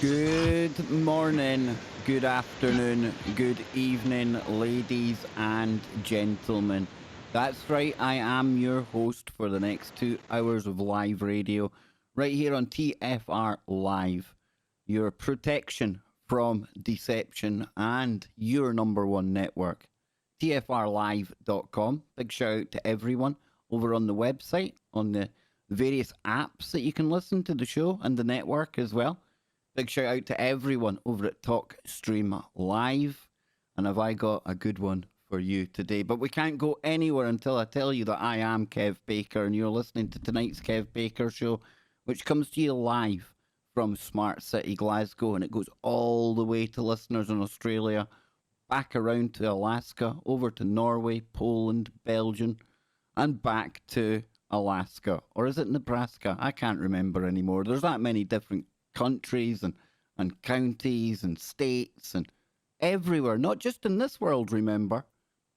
Good morning, good afternoon, good evening, ladies and gentlemen. That's right, I am your host for the next 2 hours of live radio, right here on TFR Live, your protection from deception and your number one network, TFRlive.com. Big shout out to everyone over on the website, on the various apps that you can listen to the show and the network as well. Big shout out to everyone over at TalkStream Live. And have I got a good one for you today? But we can't go anywhere until I tell you that I am Kev Baker and you're listening to tonight's Kev Baker Show, which comes to you live from Smart City, Glasgow. And it goes all the way to listeners in Australia, back around to Alaska, over to Norway, Poland, Belgium, and back to Alaska. Or is it Nebraska? I can't remember anymore. There's that many different countries and counties and states and everywhere, not just in this world, remember,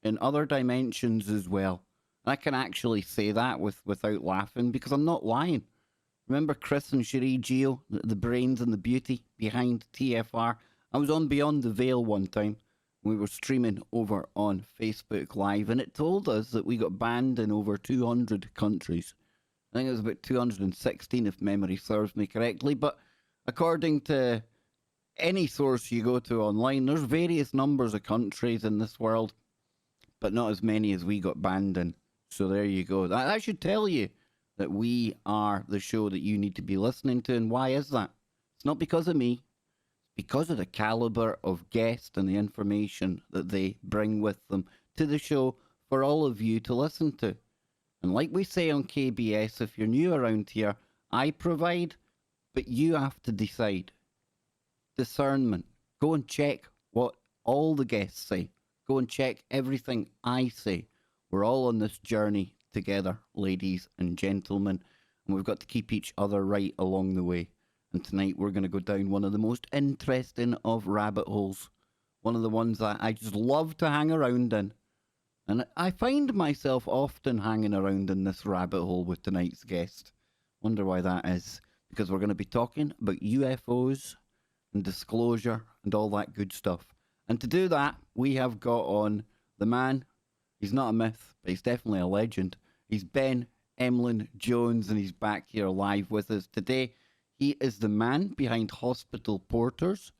in other dimensions as well. And I can actually say that without laughing because I'm not lying. Remember Chris and Cherie Geo, the brains and the beauty behind TFR? I was on Beyond the Veil one time. We were streaming over on Facebook Live and it told us that we got banned in over 200 countries. I think it was about 216 if memory serves me correctly, but according to any source you go to online, there's various numbers of countries in this world, but not as many as we got banned in. So there you go. That should tell you that we are the show that you need to be listening to. And why is that? It's not because of me. It's because of the caliber of guest and the information that they bring with them to the show for all of you to listen to. And like we say on KBS, if you're new around here, I provide, but you have to decide. Discernment. Go and check what all the guests say. Go and check everything I say. We're all on this journey together, ladies and gentlemen, and we've got to keep each other right along the way. And tonight we're going to go down one of the most interesting of rabbit holes. One of the ones that I just love to hang around in. And I find myself often hanging around in this rabbit hole with tonight's guest. Wonder why that is. Because we're going to be talking about UFOs and disclosure and all that good stuff. And to do that, we have got on the man. He's not a myth, but he's definitely a legend. He's Ben Emlyn-Jones, and he's back here live with us today. He is the man behind Hospital Porters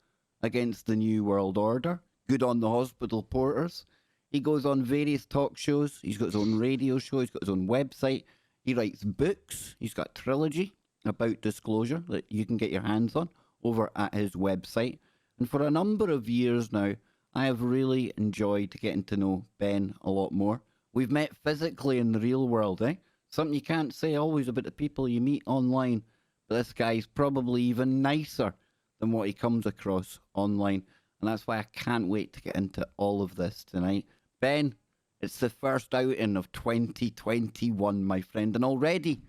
Against the New World Order. Good on the Hospital Porters. He goes on various talk shows. He's got his own radio show. He's got his own website. He writes books. He's got a trilogy about disclosure that you can get your hands on over at his website. And for a number of years now, I have really enjoyed getting to know Ben a lot more. We've met physically in the real world, eh? Something you can't say always about the people you meet online. But this guy's probably even nicer than what he comes across online. And that's why I can't wait to get into all of this tonight. Ben, it's the first outing of 2021, my friend. And already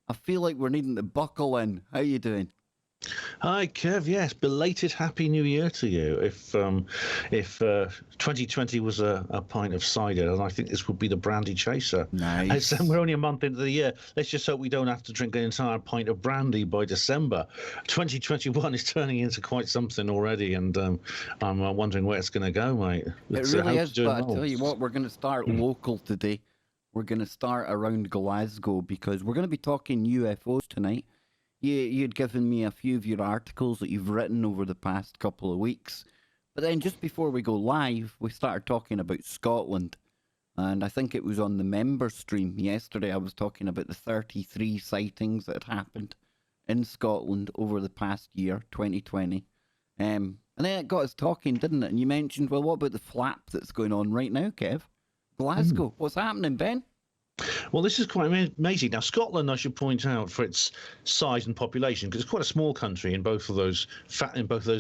I feel like we're needing to buckle in. How you doing? Hi, Kev. Yes, belated Happy New Year to you. If 2020 was a pint of cider, then I think this would be the brandy chaser. Nice. And we're only a month into the year. Let's just hope we don't have to drink an entire pint of brandy by December. 2021 is turning into quite something already, and I'm wondering where it's going to go, mate. It really is, but I tell you what, we're going to start local today. We're going to start around Glasgow because we're going to be talking UFOs tonight. You'd given me a few of your articles that you've written over the past couple of weeks. But then just before we go live, we started talking about Scotland. And I think it was on the member stream yesterday. I was talking about the 33 sightings that had happened in Scotland over the past year, 2020. And then it got us talking, didn't it? And you mentioned, well, what about the flap that's going on right now, Kev? Glasgow. What's happening, Ben? Well, this is quite amazing. Now, Scotland, I should point out, for its size and population, because it's quite a small country in both of those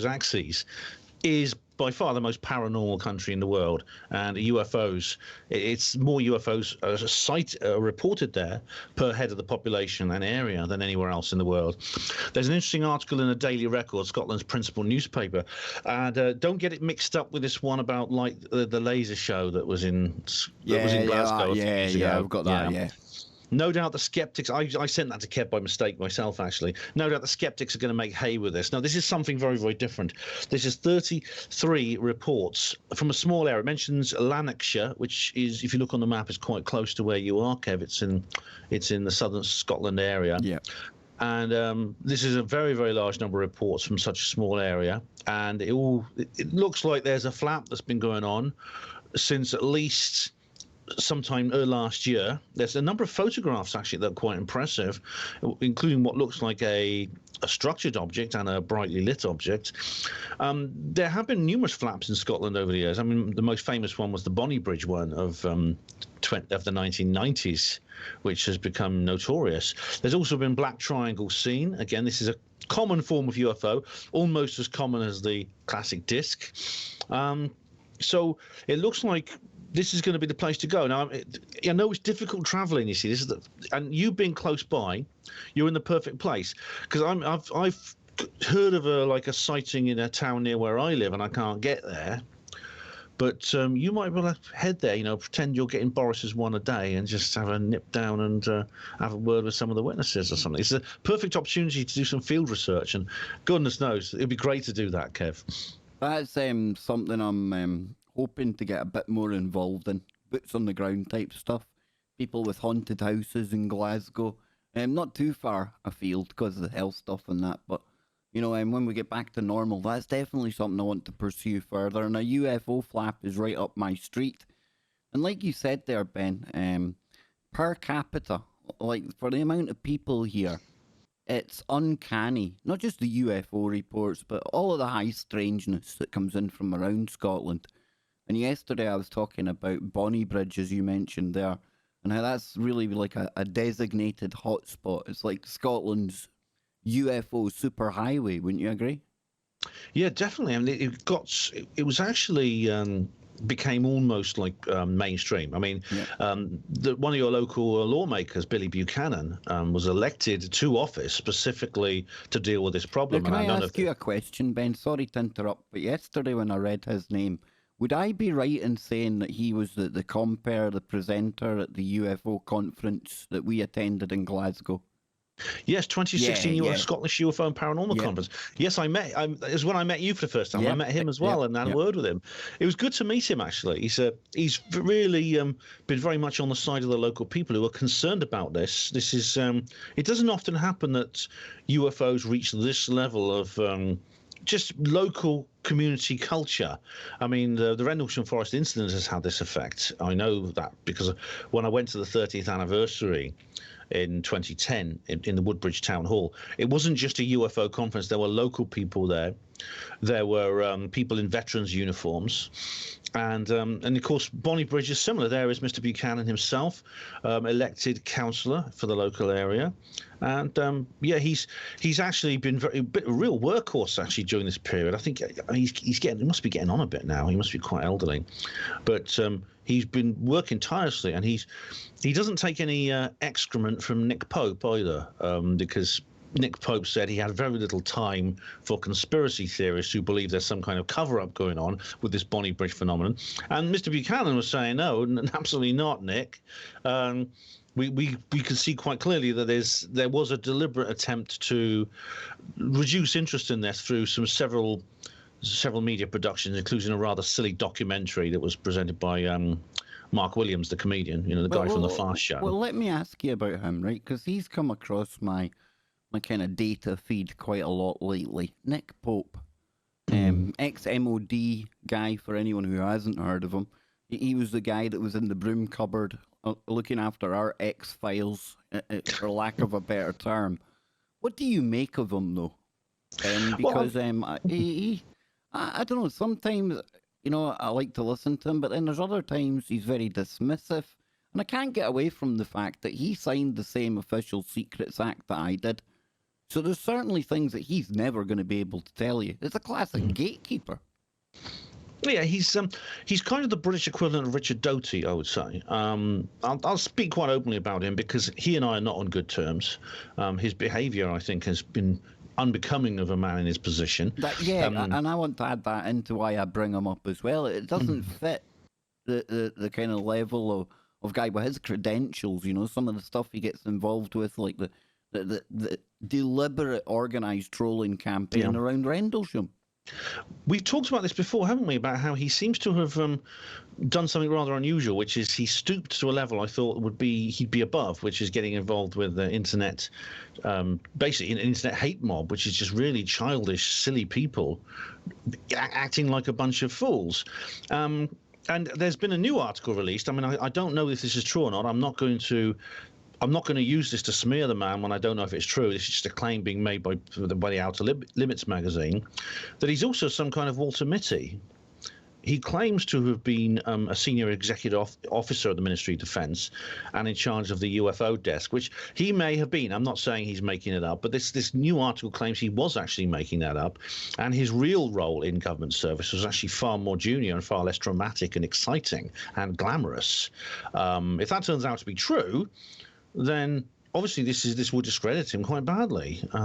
axes, is by far the most paranormal country in the world. And UFOs, it's more UFOs reported there per head of the population and area than anywhere else in the world. There's an interesting article in the Daily Record, Scotland's principal newspaper, and don't get it mixed up with this one about the laser show that was in Glasgow. Yeah, I've got that. Yeah. No doubt the skeptics, I sent that to Kev by mistake myself, actually. No doubt the skeptics are going to make hay with this. Now, this is something very, very different. This is 33 reports from a small area. It mentions Lanarkshire, which is, if you look on the map, is quite close to where you are, Kev. It's in the southern Scotland area. Yeah. And this is a very, very large number of reports from such a small area. And it looks like there's a flap that's been going on since at least sometime last year. There's a number of photographs actually that are quite impressive, including what looks like a structured object and a brightly lit object. There have been numerous flaps in Scotland over the years. I mean, the most famous one was the Bonnie Bridge one of the 1990s, which has become notorious. There's also been black triangles seen. Again, this is a common form of UFO, almost as common as the classic disc. So it looks like this is going to be the place to go. Now, I know it's difficult traveling. You see, and you being close by, you're in the perfect place, because I've heard of a sighting in a town near where I live, and I can't get there. But you might well head there. Pretend you're getting Boris's one a day, and just have a nip down and have a word with some of the witnesses or something. It's a perfect opportunity to do some field research, and goodness knows it'd be great to do that, Kev. That's something I'm hoping to get a bit more involved in, boots on the ground type stuff. People with haunted houses in Glasgow, not too far afield because of the health stuff and that, but when we get back to normal, that's definitely something I want to pursue further. And a UFO flap is right up my street. And like you said there, Ben, per capita, like for the amount of people here, it's uncanny. Not just the UFO reports, but all of the high strangeness that comes in from around Scotland. And yesterday I was talking about Bonnie Bridge, as you mentioned there, and how that's really like a designated hotspot. It's like Scotland's UFO superhighway, wouldn't you agree? Yeah, definitely. I mean, it was actually became almost like mainstream. I mean, one of your local lawmakers, Billy Buchanan, was elected to office specifically to deal with this problem. Now, can I ask you a question, Ben? Sorry to interrupt, but yesterday when I read his name, would I be right in saying that he was the compere, the presenter at the UFO conference that we attended in Glasgow? Yes, 2016 Scottish UFO and Paranormal Conference. Yes, it was when I met you for the first time. I met him as well and had a word with him. It was good to meet him, actually. He's really been very much on the side of the local people who are concerned about this. This is it doesn't often happen that UFOs reach this level of just local community culture. I mean, the Rendlesham Forest incident has had this effect. I know that because when I went to the 30th anniversary in 2010 in the Woodbridge Town Hall, it wasn't just a UFO conference. There were local people there. There were people in veterans' uniforms. And of course, Bonnie Bridge is similar. There is Mr. Buchanan himself, elected councillor for the local area. And he's actually been a real workhorse actually during this period. I think he must be getting on a bit now. He must be quite elderly, but he's been working tirelessly, and he doesn't take any excrement from Nick Pope either, because Nick Pope said he had very little time for conspiracy theorists who believe there's some kind of cover-up going on with this Bonnie Bridge phenomenon. And Mr. Buchanan was saying, no, absolutely not, Nick. We can see quite clearly that there was a deliberate attempt to reduce interest in this through several media productions, including a rather silly documentary that was presented by Mark Williams, the comedian, the guy from the Fast Show. Well, let me ask you about him, right? Because he's come across my kind of data feed quite a lot lately. Nick Pope, ex-MOD guy, for anyone who hasn't heard of him. He was the guy that was in the broom cupboard looking after our X-Files, for lack of a better term. What do you make of him, though? Because I don't know, sometimes, I like to listen to him, but then there's other times he's very dismissive. And I can't get away from the fact that he signed the same Official Secrets Act that I did. So there's certainly things that he's never going to be able to tell you. It's a classic gatekeeper. Yeah, he's kind of the British equivalent of Richard Doty, I would say. I'll speak quite openly about him because he and I are not on good terms. His behaviour, I think, has been unbecoming of a man in his position. And I want to add that into why I bring him up as well. It doesn't fit the kind of level of guy with his credentials, you know, some of the stuff he gets involved with, like the deliberate organized trolling campaign around Rendlesham. We've talked about this before, haven't we? About how he seems to have done something rather unusual, which is he stooped to a level I thought he'd be above, which is getting involved with the internet, basically an internet hate mob, which is just really childish, silly people acting like a bunch of fools. And there's been a new article released. I mean, I don't know if this is true or not. I'm not going to use this to smear the man when I don't know if it's true. This is just a claim being made by the Outer Limits magazine, that he's also some kind of Walter Mitty. He claims to have been a senior executive officer of the Ministry of Defence and in charge of the UFO desk, which he may have been. I'm not saying he's making it up, but this new article claims he was actually making that up, and his real role in government service was actually far more junior and far less dramatic and exciting and glamorous. If that turns out to be true, then obviously this will discredit him quite badly. I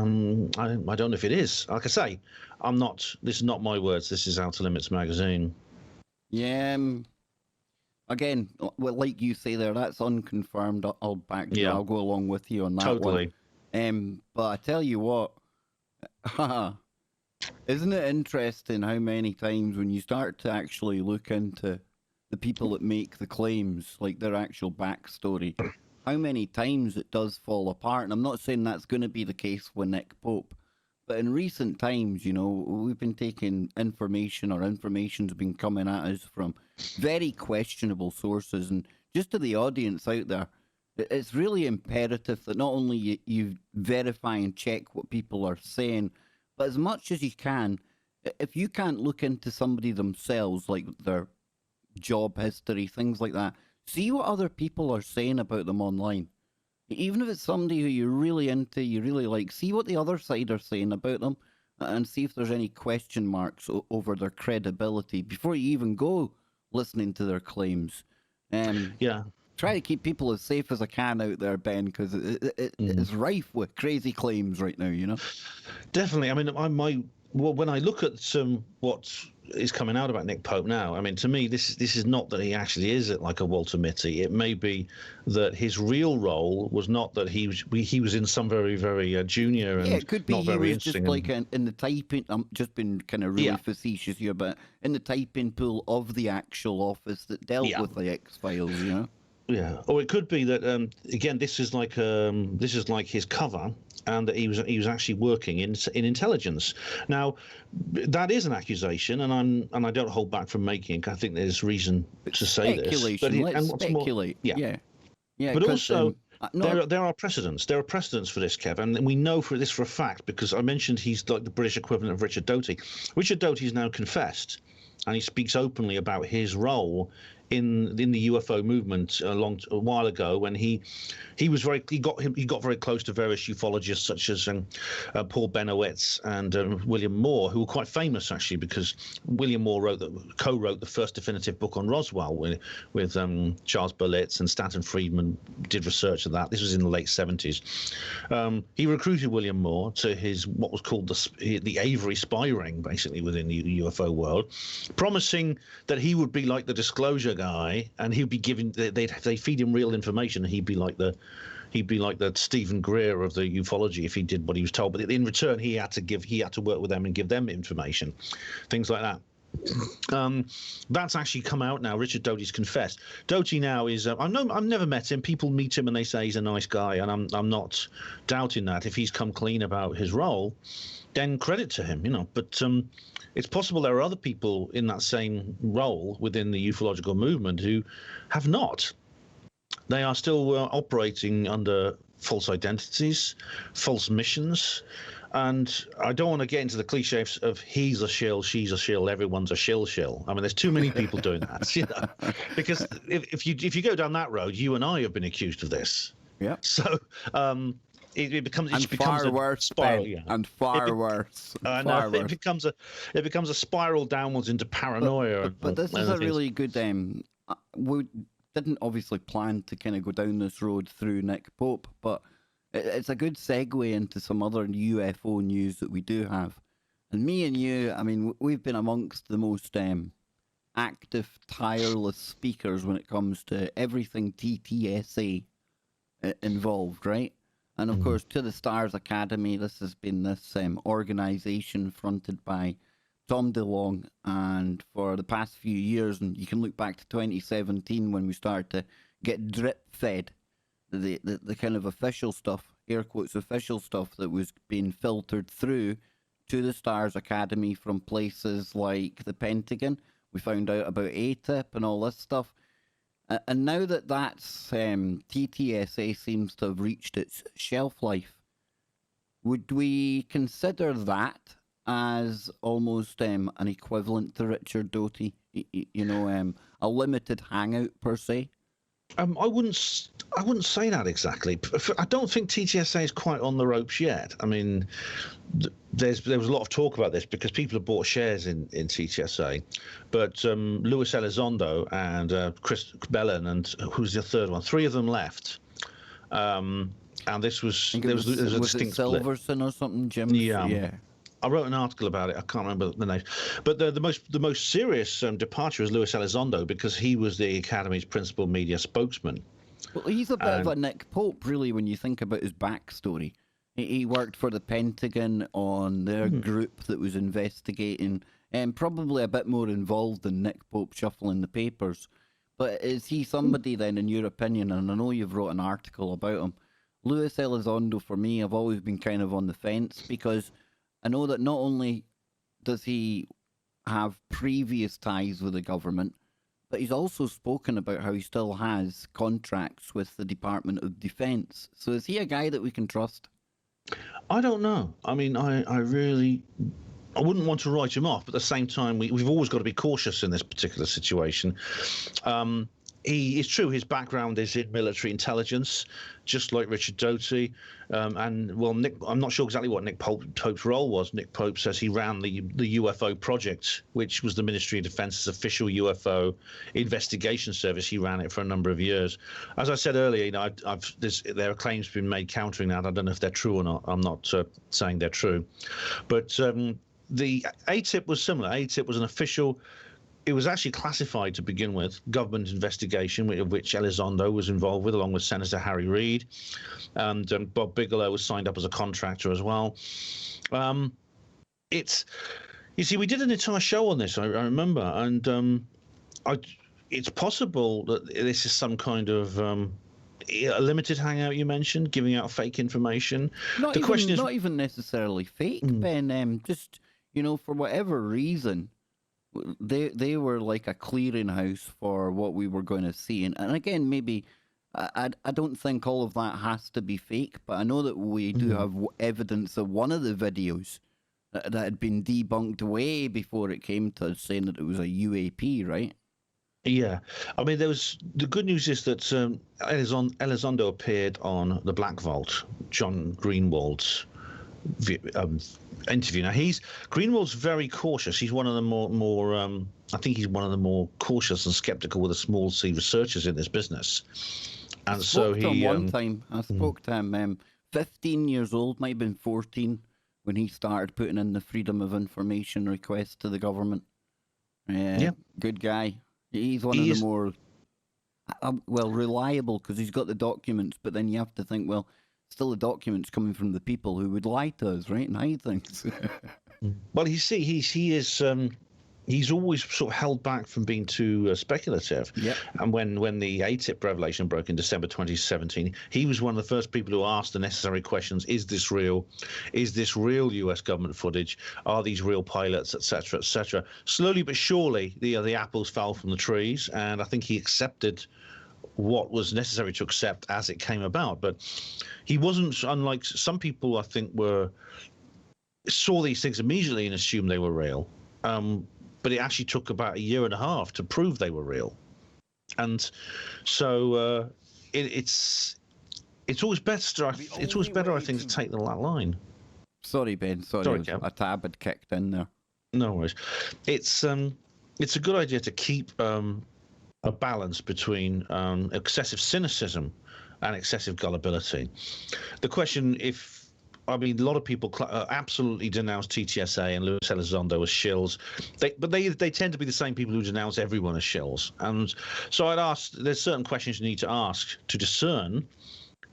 don't know if it is. Like I say, this is not my words. This is Outer Limits magazine. Yeah. Again, well, like you say there, that's unconfirmed. I'll back you. I'll go along with you on that totally. one. But I tell you what, isn't it interesting how many times when you start to actually look into the people that make the claims, like their actual backstory, how many times it does fall apart. And I'm not saying that's going to be the case with Nick Pope, but in recent times, you know, we've been taking information, or information's been coming at us from very questionable sources. And just to the audience out there, it's really imperative that not only you verify and check what people are saying, but as much as you can, if you can't look into somebody themselves, like their job history, things like that, see what other people are saying about them online. Even if it's somebody who you're really into, you really like, see what the other side are saying about them and see if there's any question marks over their credibility before you even go listening to their claims. Try to keep people as safe as I can out there, Ben, because it's rife with crazy claims right now, you know? Definitely. I mean, when I look at what is coming out about Nick Pope now, I mean, to me, this is not that he actually is like a Walter Mitty. It may be that his real role was not that he was in some very, very junior and it could be not very interesting. Just like in the typing. I'm just been kind of really facetious here, but in the typing pool of the actual office that dealt with the X-Files, you know. Yeah, or it could be that again, this is like his cover, and that he was actually working in intelligence. Now, that is an accusation, and I don't hold back from making it. I think there's reason to say this. Let's speculate. Yeah. But also, there are precedents. There are precedents for this, Kev, and we know for a fact because I mentioned he's like the British equivalent of Richard Doty. Richard Doty's now confessed, and he speaks openly about his role in the UFO movement a while ago, when he got very close to various ufologists such as Paul Benowitz and William Moore, who were quite famous actually because William Moore co-wrote the first definitive book on Roswell with Charles Berlitz, and Stanton Friedman did research of that. This was in the late 70s. He recruited William Moore to his what was called the Avery spy ring, basically within the UFO world, promising that he would be like the disclosure guy, and he'd be given they feed him real information, and he'd be like the Stephen Greer of the ufology if he did what he was told. But in return, he had to work with them and give them information, things like that. That's actually come out now. Richard Doty's confessed. Doty now is I've never met him. People meet him and they say he's a nice guy, and I'm not doubting that. If he's come clean about his role, then credit to him, you know. But it's possible there are other people in that same role within the ufological movement who have not. They are still operating under false identities, false missions. And I don't want to get into the cliche of he's a shill, she's a shill, everyone's a shill. I mean, there's too many people doing that, you know. Because if you go down that road, you and I have been accused of this. Yeah. So it becomes a Ben, spiral, and far worse. It becomes a spiral downwards into paranoia. But this is a really good. We didn't obviously plan to kind of go down this road through Nick Pope, but it's a good segue into some other UFO news that we do have. And me and you, I mean, we've been amongst the most active, tireless speakers when it comes to everything TTSA involved, right? And of course, to the Stars Academy, this has been this organization fronted by Tom DeLong, and for the past few years, and you can look back to 2017 when we started to get drip fed the kind of official stuff, air quotes official stuff, that was being filtered through to the Stars Academy from places like the Pentagon. We found out about ATIP and all this stuff. And now that that's TTSA seems to have reached its shelf life, would we consider that as almost an equivalent to Richard Doty? A limited hangout per se? I wouldn't say that exactly. I don't think TTSA is quite on the ropes yet. I mean, there was a lot of talk about this because people have bought shares in TTSA, but Luis Elizondo and Chris Bellin and who's the third one? Three of them left. And this was there was a distinct split. Silverson or something, Jim? Yeah. I wrote an article about it. I can't remember the name, but the most serious departure is Luis Elizondo, because he was the Academy's principal media spokesman. Well, he's a bit of a Nick Pope, really, when you think about his backstory. He worked for the Pentagon on their group that was investigating, and probably a bit more involved than Nick Pope shuffling the papers. But is he somebody then, in your opinion, and I know you've wrote an article about him, Luis Elizondo, for me, I've always been kind of on the fence, because I know that not only does he have previous ties with the government, but he's also spoken about how he still has contracts with the Department of Defense. So is he a guy that we can trust? I don't know. I mean, I wouldn't want to write him off, but at the same time, we've always got to be cautious in this particular situation. It's true, his background is in military intelligence, just like Richard Doty. And, well, I'm not sure exactly what Nick Pope's role was. Nick Pope says he ran the UFO project, which was the Ministry of Defense's official UFO investigation service. He ran it for a number of years. As I said earlier, there are claims been made countering that. I don't know if they're true or not. I'm not saying they're true. But the ATIP was similar. ATIP was an official. It was actually classified to begin with, government investigation, which Elizondo was involved with, along with Senator Harry Reid, and Bob Bigelow was signed up as a contractor as well. You see, we did an entire show on this, I remember, and it's possible that this is some kind of a limited hangout you mentioned, giving out fake information. Not even necessarily fake, Ben. Just, for whatever reason, they were like a clearinghouse for what we were going to see. And again, maybe I don't think all of that has to be fake, but I know that we do have evidence of one of the videos that had been debunked way before it came to us, saying that it was a UAP, right? Yeah. I mean, the good news is that Elizondo appeared on the Black Vault, John Greenwald's interview. Now, Greenwald's very cautious. He's one of the more I think he's one of the more cautious and skeptical with the small c researchers in this business. And so he one time I spoke to him, 15 years old, might have been 14, when he started putting in the Freedom of Information request to the government. Good guy. He's one of the more reliable, because he's got the documents, but then you have to think, well, still the documents coming from the people who would lie to us, right, and hide things. Well, you see, he's always sort of held back from being too speculative. Yeah. And when the ATIP revelation broke in December 2017, he was one of the first people who asked the necessary questions: Is this real? Is this real U.S. government footage? Are these real pilots, etc., etc.? Slowly but surely, the apples fell from the trees, and I think he accepted what was necessary to accept as it came about. But he wasn't, unlike some people, I think, saw these things immediately and assumed they were real. But it actually took about a year and a half to prove they were real. And so it's always better. It's always better, I think, to take that line. Sorry, Ben. Sorry, a tab had kicked in there. No worries. It's a good idea to keep a balance between excessive cynicism and excessive gullibility. The question, if I mean, a lot of people absolutely denounce TTSA and Luis Elizondo as shills. They tend to be the same people who denounce everyone as shills. And so I'd ask, there's certain questions you need to ask to discern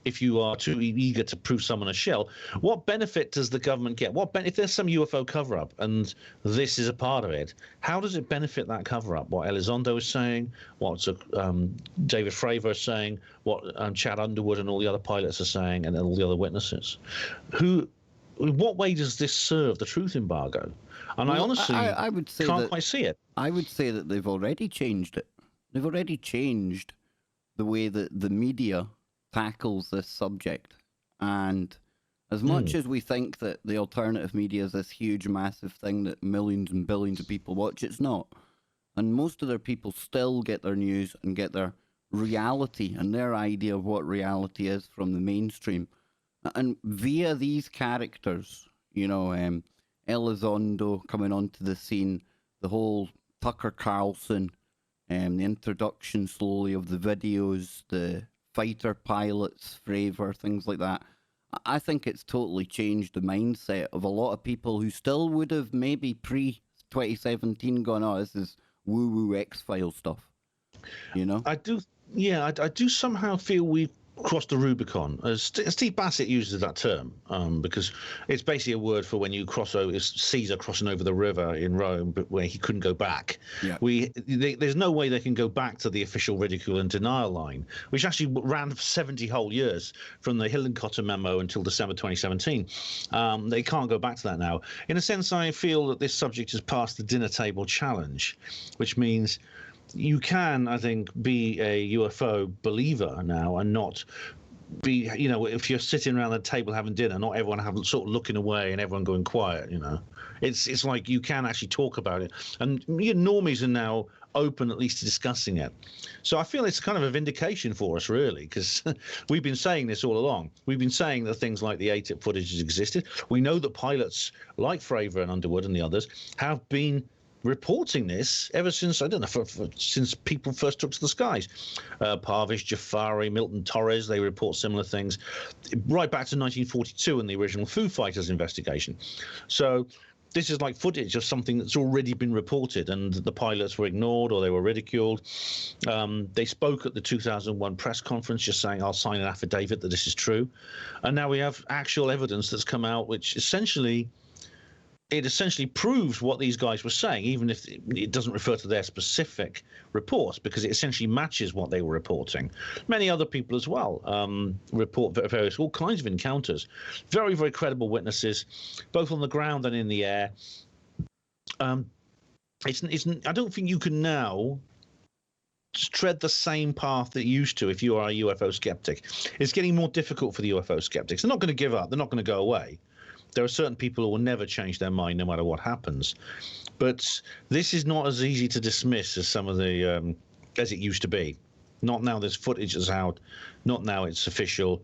if you are too eager to prove someone a shill. What benefit does the government get? If there's some UFO cover-up and this is a part of it, how does it benefit that cover-up? What Elizondo is saying, what David Fravor is saying, what Chad Underwood and all the other pilots are saying, and all the other witnesses. In what way does this serve the truth embargo? And I honestly I would say can't quite see it. I would say that they've already changed it. They've already changed the way that the media tackles this subject. And as much as we think that the alternative media is this huge, massive thing that millions and billions of people watch, it's not. And most of their people still get their news and get their reality and their idea of what reality is from the mainstream. And via these characters, Elizondo coming onto the scene, the whole Tucker Carlson, the introduction slowly of the videos, the fighter pilots, Fravor, things like that. I think it's totally changed the mindset of a lot of people who still would have maybe pre-2017 gone, oh, this is woo-woo X-File stuff, I do, yeah, I do somehow feel we crossed the Rubicon. Steve Bassett uses that term because it's basically a word for when you cross over, Caesar crossing over the river in Rome, but where he couldn't go back. Yeah. There's no way they can go back to the official ridicule and denial line, which actually ran for 70 whole years from the Hillenkotter memo until December 2017. They can't go back to that now. In a sense, I feel that this subject has passed the dinner table challenge, which means you can, I think, be a UFO believer now and not be, if you're sitting around the table having dinner, not everyone sort of looking away and everyone going quiet, It's like you can actually talk about it. And normies are now open at least to discussing it. So I feel it's kind of a vindication for us, really, because we've been saying this all along. We've been saying that things like the ATIP footage has existed. We know that pilots like Fravor and Underwood and the others have been reporting this ever since, I don't know, since people first took to the skies. Parviz Jafari, Milton Torres, they report similar things right back to 1942 in the original Foo Fighters investigation. So this is like footage of something that's already been reported, and the pilots were ignored or they were ridiculed. They spoke at the 2001 press conference just saying, I'll sign an affidavit that this is true. And now we have actual evidence that's come out, which essentially proves what these guys were saying, even if it doesn't refer to their specific reports, because it essentially matches what they were reporting. Many other people as well report all kinds of encounters. Very, very credible witnesses, both on the ground and in the air. I don't think you can now tread the same path that you used to if you are a UFO skeptic. It's getting more difficult for the UFO skeptics. They're not going to give up. They're not going to go away. There are certain people who will never change their mind no matter what happens. But this is not as easy to dismiss as some of the as it used to be. Not now there's footage that's out. Not now it's official.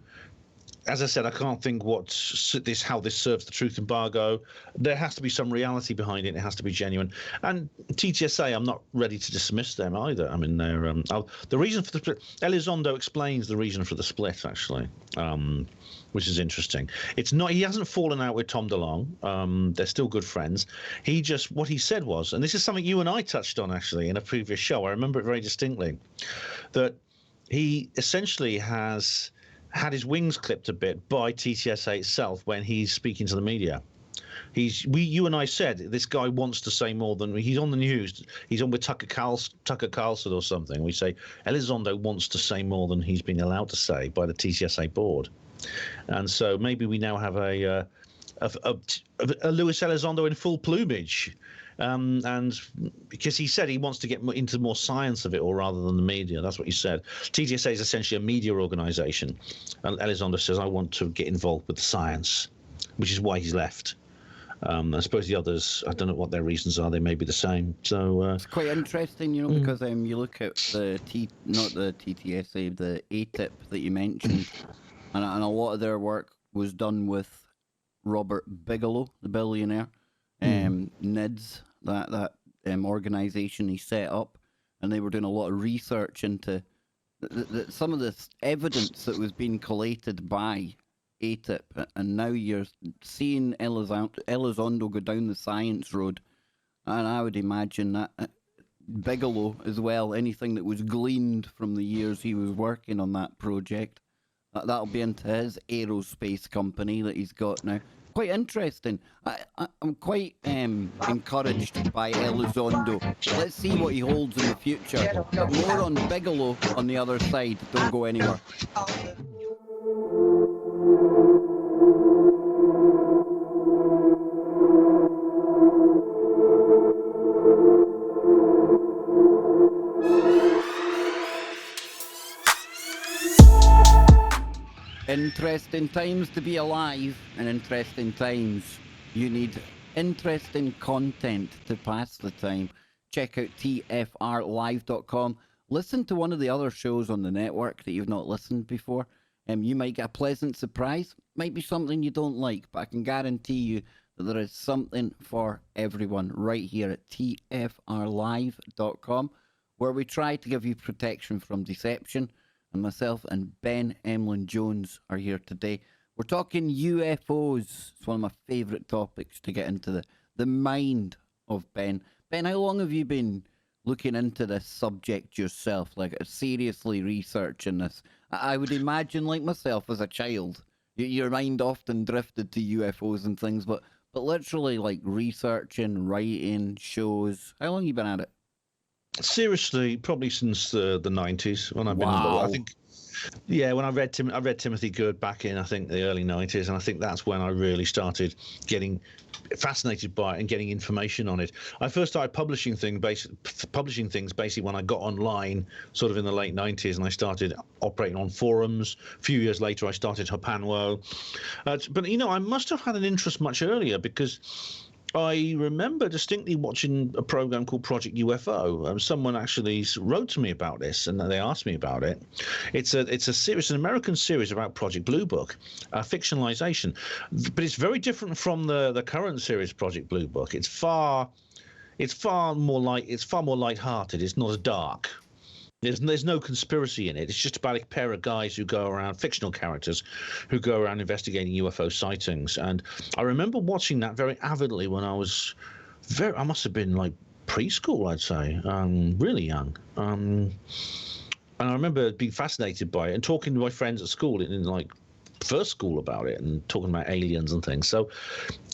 As I said, I can't think how this serves the truth embargo. There has to be some reality behind it. It has to be genuine. And TTSA, I'm not ready to dismiss them either. I mean, they're the reason for the split. Elizondo explains the reason for the split, actually, which is interesting. It's not. He hasn't fallen out with Tom DeLonge. They're still good friends. What he said was, and this is something you and I touched on actually in a previous show. I remember it very distinctly, that he essentially has had his wings clipped a bit by TTSA itself when he's speaking to the media. You and I said this guy wants to say more than he's on the news. He's on with Tucker Carlson or something. We say Elizondo wants to say more than he's been allowed to say by the TTSA board, and so maybe we now have a Luis Elizondo in full plumage. And because he said he wants to get into more science of it, or rather than the media. That's what he said. TTSA is essentially a media organization. And Elizondo says, I want to get involved with the science, which is why he's left. I suppose the others, I don't know what their reasons are. They may be the same. So it's quite interesting, because you look at not the TTSA, the ATIP that you mentioned, and a lot of their work was done with Robert Bigelow, the billionaire. NIDS, that organization he set up, and they were doing a lot of research into some of the evidence that was being collated by ATIP, and now you're seeing Elizondo go down the science road, and I would imagine that Bigelow as well, anything that was gleaned from the years he was working on that project, that'll be into his aerospace company that he's got now. Quite interesting. I'm quite encouraged by Elizondo. Let's see what he holds in the future. But more on Bigelow on the other side. Don't go anywhere. Interesting times to be alive, and interesting times you need interesting content to pass the time. Check out tfrlive.com. Listen to one of the other shows on the network that you've not listened before. You might get a pleasant surprise. Might be something you don't like, but I can guarantee you that there is something for everyone right here at tfrlive.com, where we try to give you protection from deception. And myself and Ben Emlyn-Jones are here today. We're talking UFOs. It's one of my favourite topics to get into the mind of Ben. Ben, how long have you been looking into this subject yourself, like seriously researching this? I would imagine, like myself as a child, your mind often drifted to UFOs and things, but literally like researching, writing, shows. How long have you been at it? Seriously, probably since the 90s when I've been. I think, yeah, when I read Timothy Good back in, I think, the early 90s, and I think that's when I really started getting fascinated by it and getting information on it. I first started publishing things basically when I got online, sort of in the late 90s, and I started operating on forums. A few years later, I started Hapanwo. But I must have had an interest much earlier, because I remember distinctly watching a program called Project UFO. Someone actually wrote to me about this, and they asked me about it. It's a series, an American series about Project Blue Book, fictionalization, but it's very different from the current series Project Blue Book. It's far more light-hearted. It's not as dark. There's no conspiracy in it. It's just about a pair of guys who go around, fictional characters, who go around investigating UFO sightings. And I remember watching that very avidly when I was I must have been like preschool, I'd say, really young. And I remember being fascinated by it and talking to my friends at school in like first school about it, and talking about aliens and things. So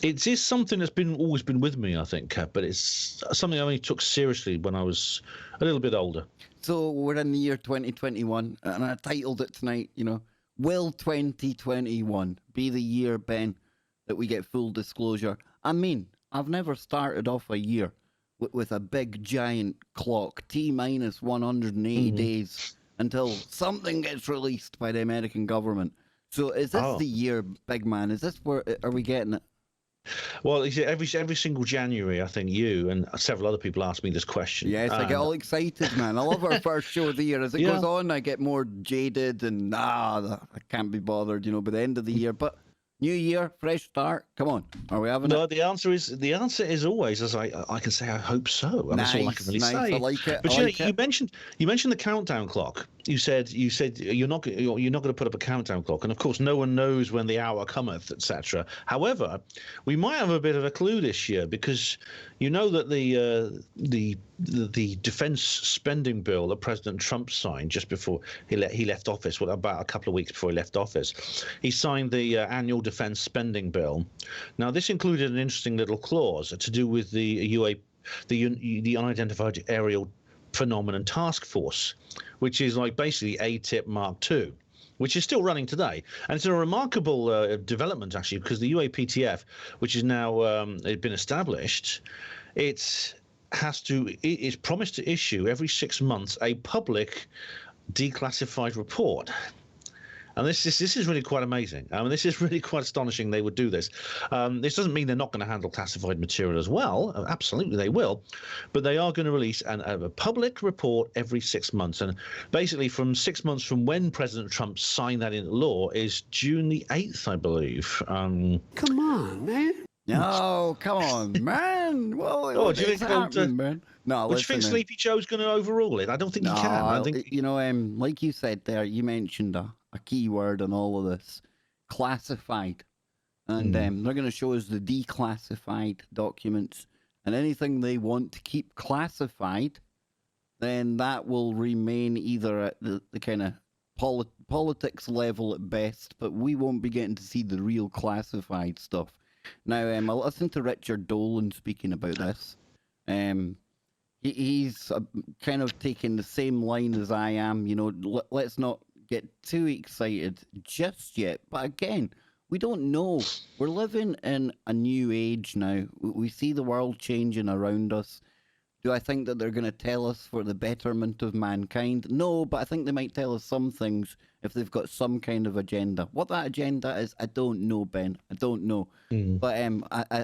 it is something that's always been with me, I think, but it's something I only took seriously when I was a little bit older. So we're in the year 2021, and I titled it tonight, will 2021 be the year, Ben, that we get full disclosure? I mean, I've never started off a year with a big giant clock, T-minus 180 days until something gets released by the American government. So is this the year, big man? Is this where, are we getting it? Well, you see, every single January, I think you and several other people ask me this question. Yes, I get all excited, man. I love our first show of the year. As it goes on, I get more jaded and I can't be bothered, by the end of the year. But new year, fresh start. Come on, are we having it? The answer is always, as I can say, I hope so. That's all I can really say. I like it. But you mentioned the countdown clock. You said you're not going to put up a countdown clock, and of course no one knows when the hour cometh, etc. However, we might have a bit of a clue this year, because you know that the defense spending bill that President Trump signed just before he left office, about a couple of weeks before he left office, he signed the annual defense spending bill. Now, this included an interesting little clause to do with the Unidentified Aerial Phenomenon Task Force, which is like basically ATIP Mark II, which is still running today. And it's a remarkable development, actually, because the UAPTF, which is now been established, it is promised to issue every 6 months a public declassified report. And this is really quite amazing. I mean, this is really quite astonishing they would do this. This doesn't mean they're not going to handle classified material as well. Absolutely, they will. But they are going to release a public report every 6 months. And basically, from 6 months from when President Trump signed that into law is June the 8th, I believe. Come on, man. No, come on, man. Well, do you think man? No, do you think Sleepy Joe's going to overrule it? I don't think he can. I think like you said there, you mentioned a key word in all of this. classified. And they're going to show us the declassified documents. And anything they want to keep classified, then that will remain either at the kind of politics level at best, but we won't be getting to see the real classified stuff. Now, I listened to Richard Dolan speaking about this. He's kind of taking the same line as I am. You know, let's not get too excited just yet. But again, we don't know. We're living in a new age now. We see the world changing around us. Do I think that they're going to tell us for the betterment of mankind? No, but I think they might tell us some things if they've got some kind of agenda. What that agenda is, I don't know, Ben. I don't know. But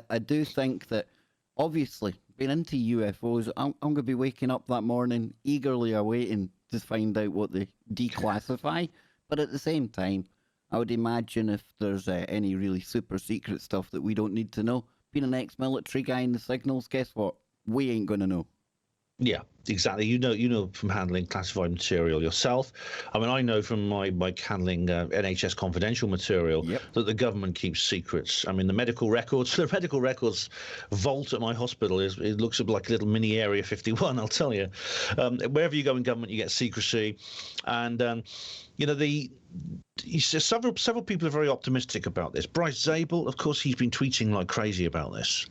I do think that, obviously, being into UFOs, I'm going to be waking up that morning eagerly awaiting to find out what they declassify. But at the same time, I would imagine if there's any really super secret stuff that we don't need to know, being an ex-military guy in the signals, guess what? We ain't going to know. Yeah, exactly. You know from handling classified material yourself. I mean, I know from my handling NHS confidential material that the government keeps secrets. I mean, the medical records vault at my hospital it looks like a little mini Area 51. I'll tell you. Wherever you go in government, you get secrecy, and you know several people are very optimistic about this. Bryce Zabel, of course, he's been tweeting like crazy about this,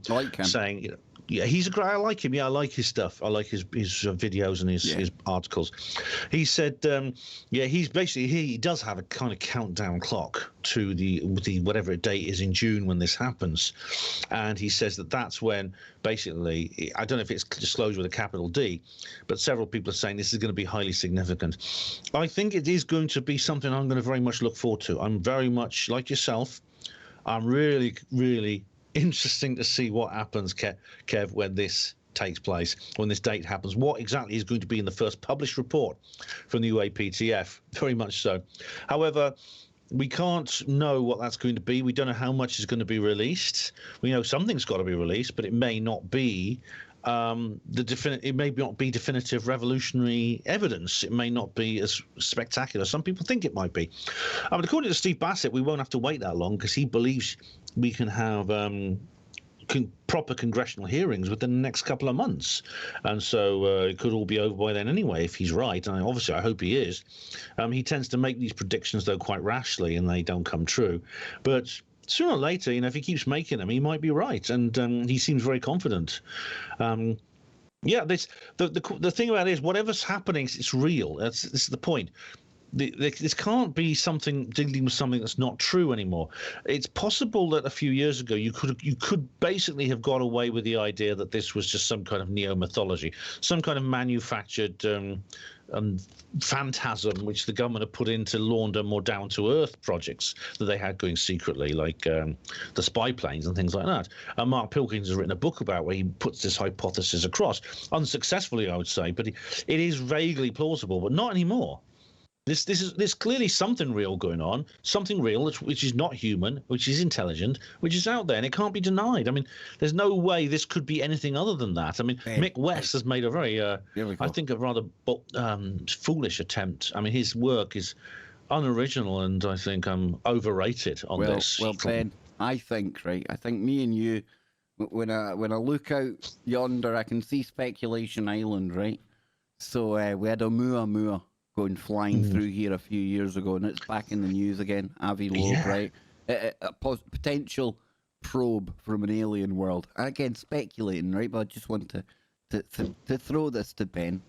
like him. saying, you know. Yeah, he's a great. I like him. Yeah, I like his stuff. I like his videos and his articles. He said, he does have a kind of countdown clock to the whatever date is in June when this happens, and he says that's when basically, I don't know if it's disclosed with a capital D, but several people are saying this is going to be highly significant. I think it is going to be something I'm going to very much look forward to. I'm very much like yourself. I'm really, really interesting to see what happens, Kev, when this takes place, when this date happens. What exactly is going to be in the first published report from the UAPTF? Very much so. However, we can't know what that's going to be. We don't know how much is going to be released. We know something's got to be released, but it may not be it may not be definitive revolutionary evidence. It may not be as spectacular. Some people think it might be. But according to Steve Bassett, we won't have to wait that long because he believes we can have proper congressional hearings within the next couple of months, and so it could all be over by then anyway if he's right. And obviously I hope he is. He tends to make these predictions though quite rashly, and they don't come true. But sooner or later, you know, if he keeps making them, he might be right, and he seems very confident. The thing about it is, whatever's happening, it's real. This is the point. This can't be something dealing with something that's not true anymore. It's possible that a few years ago you could basically have got away with the idea that this was just some kind of neo-mythology, some kind of manufactured phantasm which the government had put in to launder more down-to-earth projects that they had going secretly, like the spy planes and things like that. And Mark Pilkins has written a book about where he puts this hypothesis across, unsuccessfully, I would say, but it is vaguely plausible, but not anymore. There's clearly something real going on, something real which is not human, which is intelligent, which is out there, and it can't be denied. I mean, there's no way this could be anything other than that. I mean, Mick West has made a very, I think, a rather foolish attempt. I mean, his work is unoriginal, and I think I'm overrated on this. Well, Ben, I think me and you, when I look out yonder, I can see Speculation Island, right? So we had Oumuamua going flying through here a few years ago, and it's back in the news again. Avi Loeb, right? A potential probe from an alien world. Again, speculating, right? But I just want to throw this to Ben.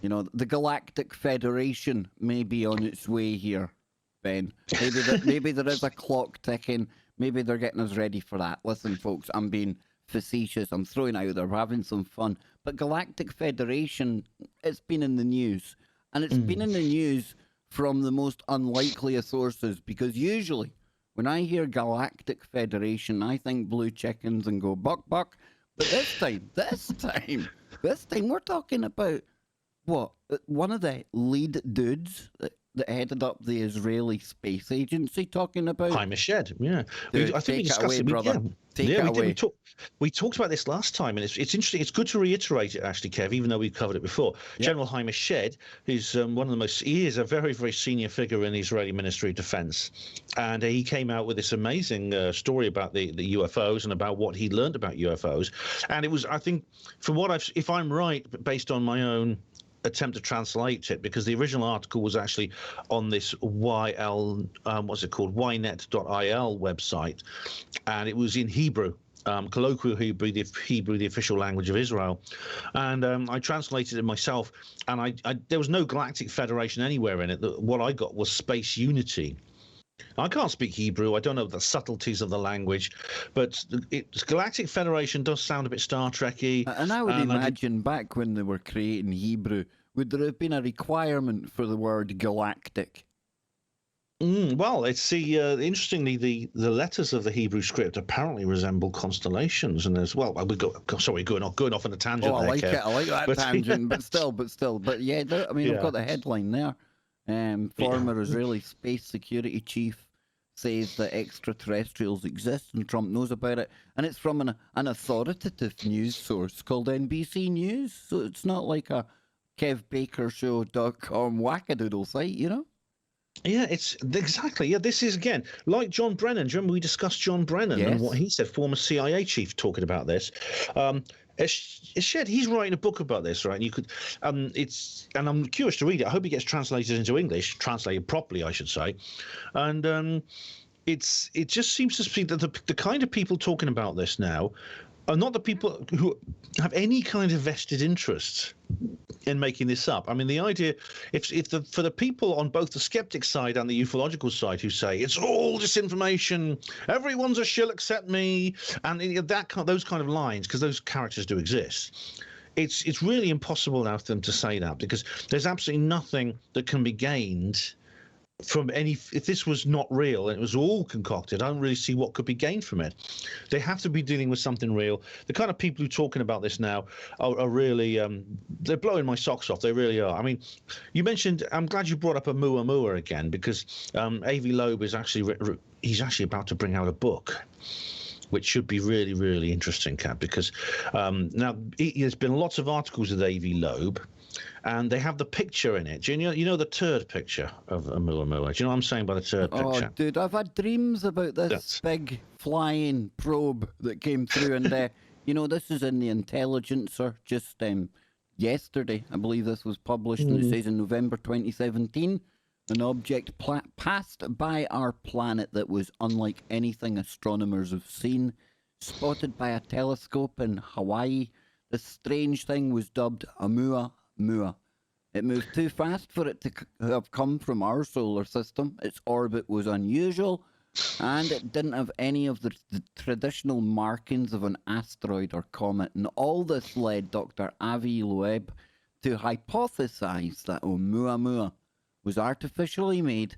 You know, the Galactic Federation may be on its way here, Ben. Maybe there is a clock ticking. Maybe they're getting us ready for that. Listen, folks, I'm being facetious. I'm throwing it out there. We're having some fun. But Galactic Federation, it's been in the news. And it's been in the news from the most unlikely of sources, because usually when I hear Galactic Federation, I think blue chickens and go buck buck. But this time, we're talking about what? One of the lead dudes that headed up the Israeli Space Agency talking about? Hamish Shed, yeah. Dude, I think we take it discussed away, it. brother. Take it we away. did. We talked about this last time, and it's interesting. It's good to reiterate it, actually, Kev, even though we've covered it before. Yep. General Hamish Shed is one of the most. He is a very, very senior figure in the Israeli Ministry of Defense, and he came out with this amazing story about the UFOs and about what he learned about UFOs, and it was, I think, from what if I'm right, based on my own attempt to translate it, because the original article was actually on this YL what's it called, ynet.il website, and it was in Hebrew, colloquial Hebrew, the official language of Israel, and I translated it myself, and I there was no Galactic Federation anywhere in it. What I got was Space Unity. I can't speak Hebrew. I don't know the subtleties of the language, but Galactic Federation does sound a bit Star Trekky. And I would imagine back when they were creating Hebrew, would there have been a requirement for the word galactic? Well, it's interestingly, the letters of the Hebrew script apparently resemble constellations, and as well. Sorry, going off on a tangent. Oh, I like Kev. it. I like that tangent, but still. But yeah, I mean, Yeah. I've got the headline there. Former Israeli space security chief says that extraterrestrials exist and Trump knows about it, and it's from an authoritative news source called NBC News, so it's not like a KevBakerShow.com wackadoodle site, you know? Yeah, it's exactly. Yeah, this is again like John Brennan. Do you remember we discussed John Brennan and what he said, former CIA chief, talking about this? Shed, he's writing a book about this, right? And you could, and I'm curious to read it. I hope it gets translated into English, translated properly, I should say. And it just seems to be that the kind of people talking about this now are not the people who have any kind of vested interest in making this up. I mean, the idea, for the people on both the skeptic side and the ufological side who say it's all disinformation, everyone's a shill except me, and those kind of lines, because those characters do exist, it's really impossible now for them to say that, because there's absolutely nothing that can be gained from if this was not real and it was all concocted. I don't really see what could be gained from it. They have to be dealing with something real. The kind of people who are talking about this now are really they're blowing my socks off. They really are. I mean, you mentioned, I'm glad you brought up a Muamua again, because Avi Loeb is actually he's actually about to bring out a book which should be really, really interesting, Kat, because now there's been lots of articles with Avi Loeb, and they have the picture in it. Do you know the turd picture of Oumuamua? Do you know what I'm saying by the turd picture? Oh, dude, I've had dreams about this big flying probe that came through, and this is in the Intelligencer just yesterday. I believe this was published, and it says in November 2017, an object passed by our planet that was unlike anything astronomers have seen, spotted by a telescope in Hawaii. The strange thing was dubbed Oumuamua. It moved too fast for it to have come from our solar system. Its orbit was unusual, and it didn't have any of the traditional markings of an asteroid or comet. And all this led Dr. Avi Loeb to hypothesize that Oumuamua was artificially made,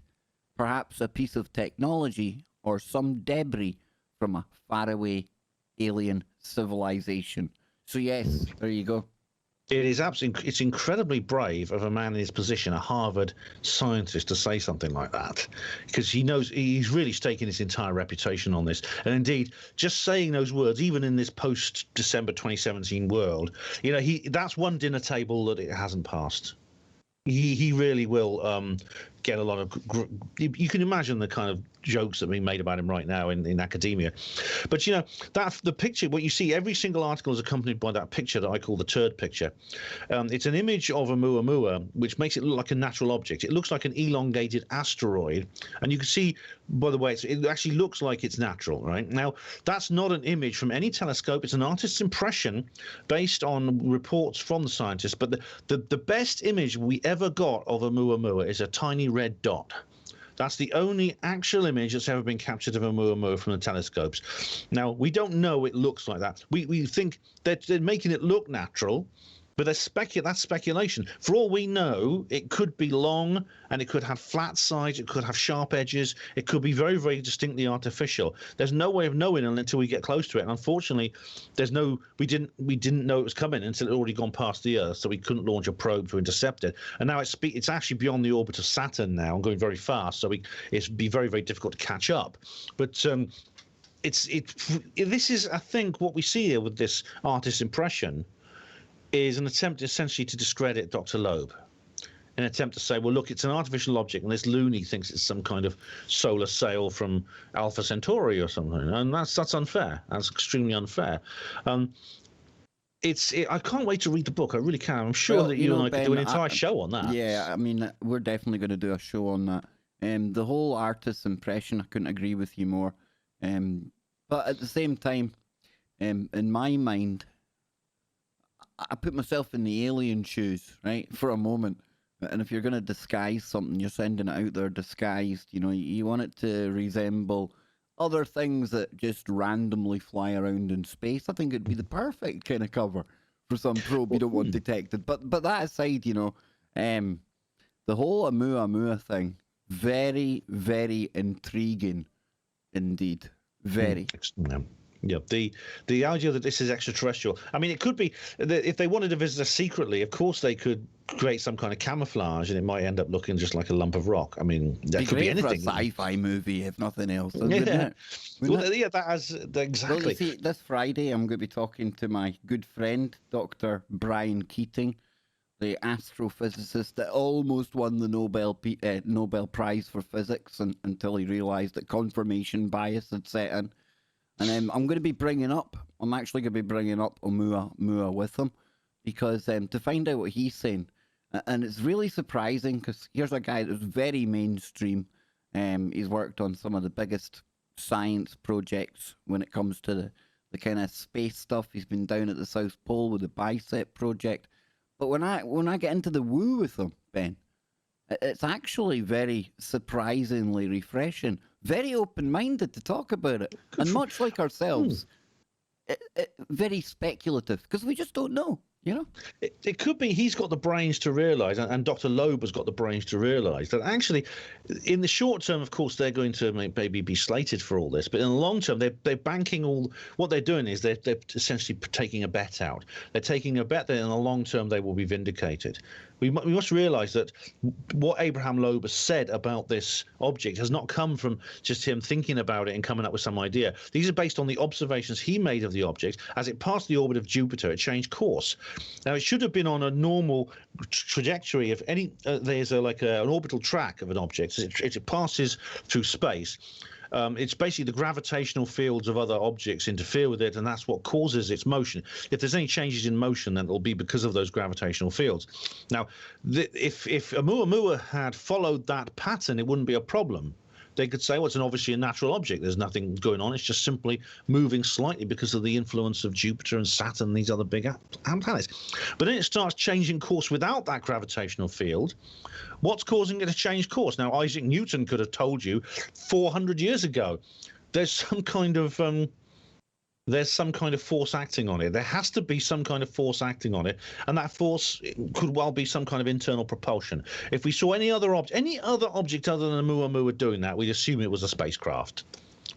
perhaps a piece of technology or some debris from a faraway alien civilization. So yes, there you go. It's incredibly brave of a man in his position, a Harvard scientist, to say something like that, because he knows he's really staking his entire reputation on this. And indeed, just saying those words, even in this post-December 2017 world, that's one dinner table that it hasn't passed. He really will get a lot of. You can imagine the kind of jokes that are being made about him right now in academia, but that the picture, what you see, every single article is accompanied by that picture that I call the turd picture. It's an image of Oumuamua, which makes it look like a natural object. It looks like an elongated asteroid, and you can see, by the way, it actually looks like it's natural. Right now, that's not an image from any telescope. It's an artist's impression based on reports from the scientists. But the best image we ever got of Oumuamua is a tiny red dot. That's the only actual image that's ever been captured of Oumuamua from the telescopes. Now, we don't know it looks like that. We think that they're making it look natural, But that's speculation. For all we know, it could be long and it could have flat sides, it could have sharp edges, it could be very, very distinctly artificial. There's no way of knowing until we get close to it. And unfortunately, we didn't know it was coming until it had already gone past the Earth, so we couldn't launch a probe to intercept it. And now it's actually beyond the orbit of Saturn now and going very fast, so it'd be very, very difficult to catch up. But this is, I think, what we see here with this artist's impression is an attempt essentially to discredit Dr. Loeb, an attempt to say, well, look, it's an artificial object, and this loony thinks it's some kind of solar sail from Alpha Centauri or something, and that's unfair. That's extremely unfair. I can't wait to read the book. I really can. I'm sure that you and I could do an entire show on that. Yeah, I mean, we're definitely going to do a show on that. The whole artist's impression, I couldn't agree with you more. But at the same time, in my mind, I put myself in the alien shoes, right, for a moment. And if you're going to disguise something, you're sending it out there disguised. You know, you want it to resemble other things that just randomly fly around in space. I think it'd be the perfect kind of cover for some probe you don't want detected. But that aside, you know, the whole Oumuamua thing, very, very intriguing indeed. Very. Yeah, the idea that this is extraterrestrial. I mean, it could be if they wanted to visit us secretly. Of course, they could create some kind of camouflage, and it might end up looking just like a lump of rock. I mean, that could be anything. For a sci-fi movie, if nothing else. Yeah, yeah, that has exactly. Well, you see, this Friday, I'm going to be talking to my good friend, Dr. Brian Keating, the astrophysicist that almost won the Nobel Prize for Physics until he realised that confirmation bias had set in. And I'm actually going to be bringing up Oumuamua with him because to find out what he's saying. And it's really surprising because here's a guy that's very mainstream. He's worked on some of the biggest science projects when it comes to the kind of space stuff. He's been down at the South Pole with the BICEP project. But when I get into the woo with him, Ben, it's actually very surprisingly refreshing, very open-minded to talk about it. And much like ourselves, very speculative, because we just don't know, you know? It could be he's got the brains to realise, and Dr. Loeb has got the brains to realise that actually, in the short term, of course, they're going to maybe be slated for all this, but in the long term, they're banking all. What they're doing is they're essentially taking a bet out. They're taking a bet that in the long term they will be vindicated. We must realise that what Abraham Loeb has said about this object has not come from just him thinking about it and coming up with some idea. These are based on the observations he made of the object. As it passed the orbit of Jupiter, it changed course. Now, it should have been on a normal trajectory. If any, there's an orbital track of an object. As it passes through space. It's basically the gravitational fields of other objects interfere with it, and that's what causes its motion. If there's any changes in motion, then it'll be because of those gravitational fields. Now, if Oumuamua had followed that pattern, it wouldn't be a problem. They could say, well, it's obviously a natural object. There's nothing going on. It's just simply moving slightly because of the influence of Jupiter and Saturn, these other big planets. But then it starts changing course without that gravitational field. What's causing it to change course? Now, Isaac Newton could have told you 400 years ago. There's some kind of force acting on it. There has to be some kind of force acting on it, and that force could well be some kind of internal propulsion. If we saw any other object other than Oumuamua doing that, we'd assume it was a spacecraft.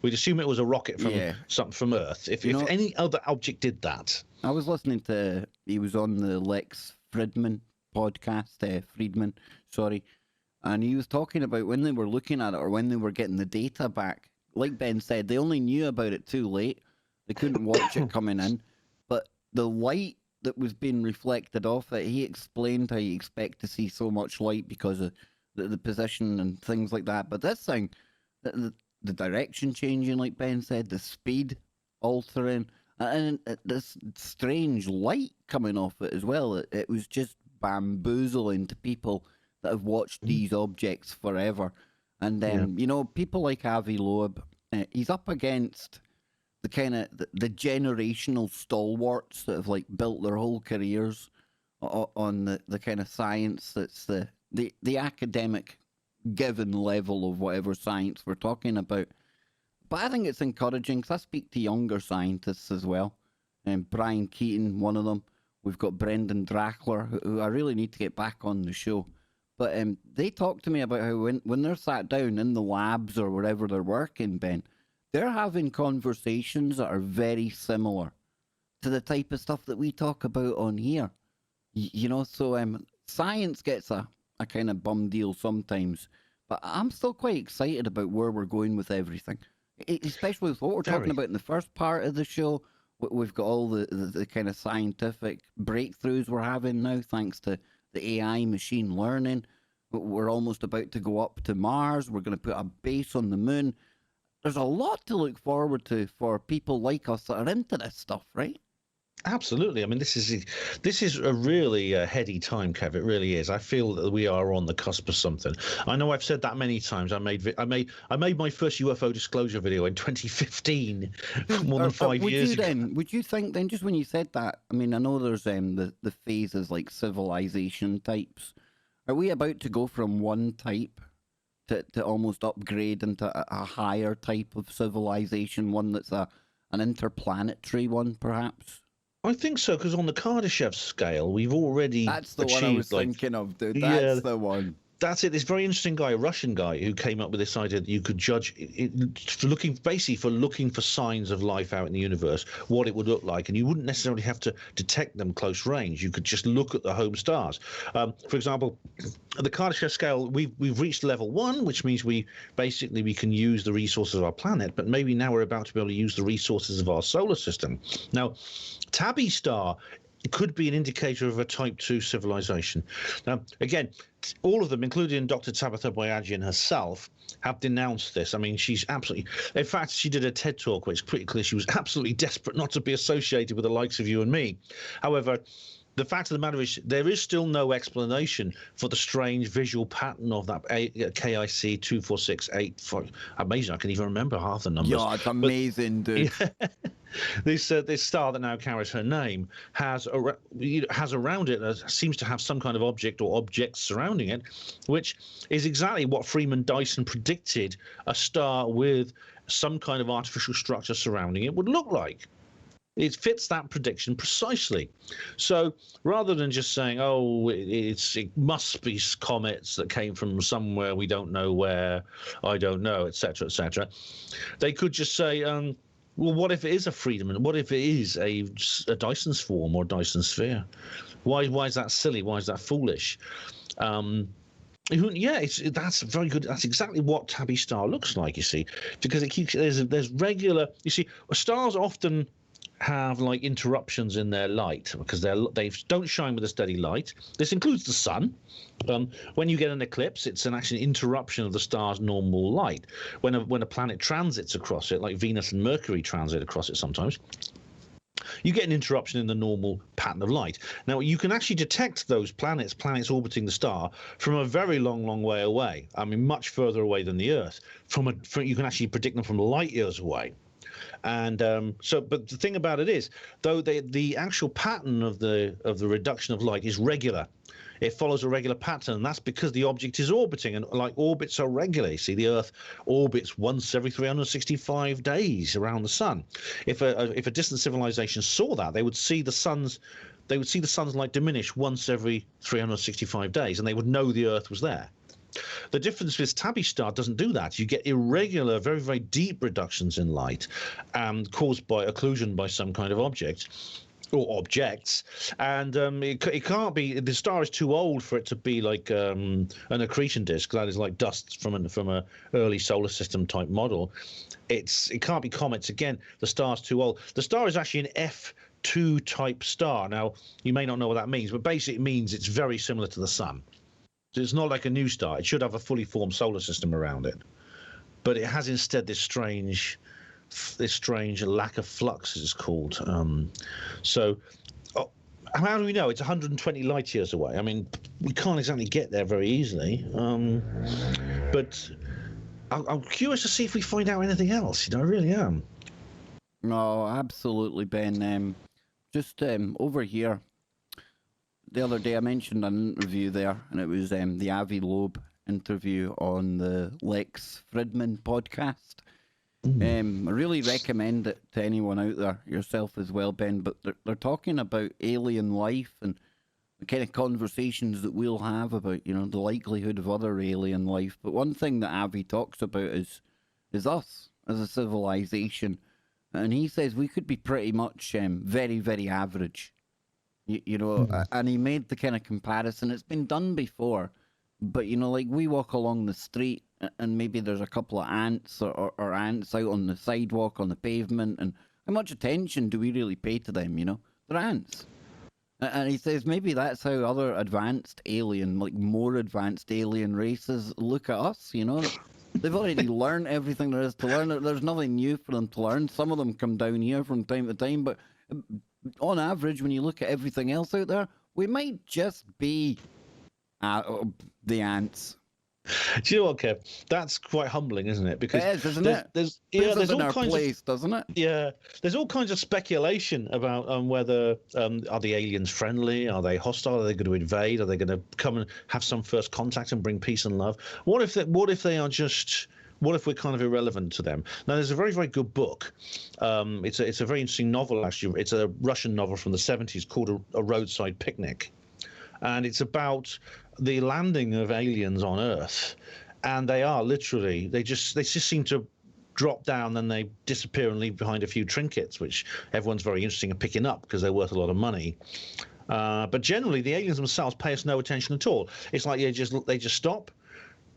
We'd assume it was a rocket from Earth. If any other object did that. I was listening to, he was on the Lex Friedman podcast, and he was talking about when they were looking at it or when they were getting the data back. Like Ben said, they only knew about it too late. They couldn't watch it coming in, but the light that was being reflected off it, he explained how you expect to see so much light because of the position and things like that. But this thing, the direction changing, like Ben said, the speed altering, and this strange light coming off it as well. It was just bamboozling to people that have watched these objects forever. And you know, people like Avi Loeb, he's up against the kind of the generational stalwarts that have like built their whole careers on the kind of science that's the academic given level of whatever science we're talking about. But I think it's encouraging because I speak to younger scientists as well, and Brian Keating, one of them, We've got Brendan Drackler, who I really need to get back on the show. But they talk to me about how when they're sat down in the labs or wherever they're working, Ben, they're having conversations that are very similar to the type of stuff that we talk about on here. So science gets a kind of bum deal sometimes, but I'm still quite excited about where we're going with everything, especially with what we're talking about in the first part of the show. We've got all the kind of scientific breakthroughs we're having now, thanks to the AI machine learning. We're almost about to go up to Mars. We're going to put a base on the moon. There's a lot to look forward to for people like us that are into this stuff, right? Absolutely. I mean, this is a really heady time, Kev. It really is. I feel that we are on the cusp of something. I know I've said that many times. I made my first UFO disclosure video in 2015, more than 5 years ago. Would you think then, just when you said that, I mean, I know there's the phases like civilization types. Are we about to go from one type to almost upgrade into a higher type of civilization, one that's an interplanetary one, perhaps? I think so, because on the Kardashev scale, we've already That's the achieved, one I was thinking of, dude. That's the one. That's it. This very interesting guy, a Russian guy, who came up with this idea that you could judge looking for signs of life out in the universe, what it would look like, and you wouldn't necessarily have to detect them close range. You could just look at the home stars. For example, at the Kardashev scale, we've reached level 1, which means we can use the resources of our planet, but maybe now we're about to be able to use the resources of our solar system. Now, Tabby star, it could be an indicator of a type 2 civilization. Now, again, all of them, including Dr. Tabitha Boyajian herself, have denounced this. I mean, she's absolutely... In fact, she did a TED talk where it's pretty clear she was absolutely desperate not to be associated with the likes of you and me. However, the fact of the matter is there is still no explanation for the strange visual pattern of that KIC 2468. Amazing, I can even remember half the numbers. Yeah, it's amazing, dude. This star that now carries her name has around it, seems to have some kind of object or objects surrounding it, which is exactly what Freeman Dyson predicted a star with some kind of artificial structure surrounding it would look like. It fits that prediction precisely. So rather than just saying, oh, it must be comets that came from somewhere we don't know where, I don't know, etc., they could just say, well, what if it is a freedom? And what if it is a Dyson swarm or Dyson sphere? Why is that silly? Why is that foolish? Yeah, that's very good. That's exactly what Tabby star looks like, you see, because it keeps there's regular. You see, stars often have like interruptions in their light because they don't shine with a steady light. This includes the sun. When you get an eclipse, it's an actual interruption of the star's normal light. When a planet transits across it, like Venus and Mercury transit across it sometimes, you get an interruption in the normal pattern of light. Now, you can actually detect those planets orbiting the star from a very long way away. I mean, much further away than the Earth. You can actually predict them from light years away. And but the thing about it is, though the actual pattern of the reduction of light is regular, it follows a regular pattern, and that's because the object is orbiting, and like orbits are regular. You see, the Earth orbits once every 365 days around the sun. If a distant civilization saw that, they would see the sun's light diminish once every 365 days, and they would know the Earth was there. The difference with Tabby star doesn't do that. You get irregular, very, very deep reductions in light caused by occlusion by some kind of object or objects, and it can't be. The star is too old for it to be like an accretion disk. That is like dust from a early solar system type model. It can't be comets. Again, the star's too old. The star is actually an F2 type star. Now, you may not know what that means, but basically it means it's very similar to the sun. So it's not like a new star. It should have a fully formed solar system around it, but it has instead this strange lack of flux, as it's called. How do we know? It's 120 light years away. I mean, we can't exactly get there very easily. But I'm curious to see if we find out anything else. I really am. No, absolutely, Ben. Just over here. The other day I mentioned an interview there, and it was the Avi Loeb interview on the Lex Fridman podcast. I really recommend it to anyone out there, yourself as well, Ben. But they're talking about alien life and the kind of conversations that we'll have about, the likelihood of other alien life. But one thing that Avi talks about is us as a civilization, and he says we could be pretty much very, very average. And he made the kind of comparison. It's been done before, but like we walk along the street and maybe there's a couple of ants or ants out on the sidewalk on the pavement, and how much attention do we really pay to them? They're ants. And he says maybe that's how other advanced alien, like more advanced alien races look at us, They've already learned everything there is to learn. There's nothing new for them to learn. Some of them come down here from time to time, but on average, when you look at everything else out there, we might just be the ants. Do you know what, Kev? That's quite humbling, isn't it? Because it is, isn't it? There's all all kinds place, of doesn't it? Yeah, there's all kinds of speculation about whether are the aliens friendly? Are they hostile? Are they going to invade? Are they going to come and have some first contact and bring peace and love? What if they are just? What if we're kind of irrelevant to them? Now, there's a very, very good book. It's a very interesting novel, actually. It's a Russian novel from the 70s called A Roadside Picnic. And it's about the landing of aliens on Earth. And they are literally, they just seem to drop down and they disappear and leave behind a few trinkets, which everyone's very interested in picking up because they're worth a lot of money. But generally, the aliens themselves pay us no attention at all. It's like they just stop,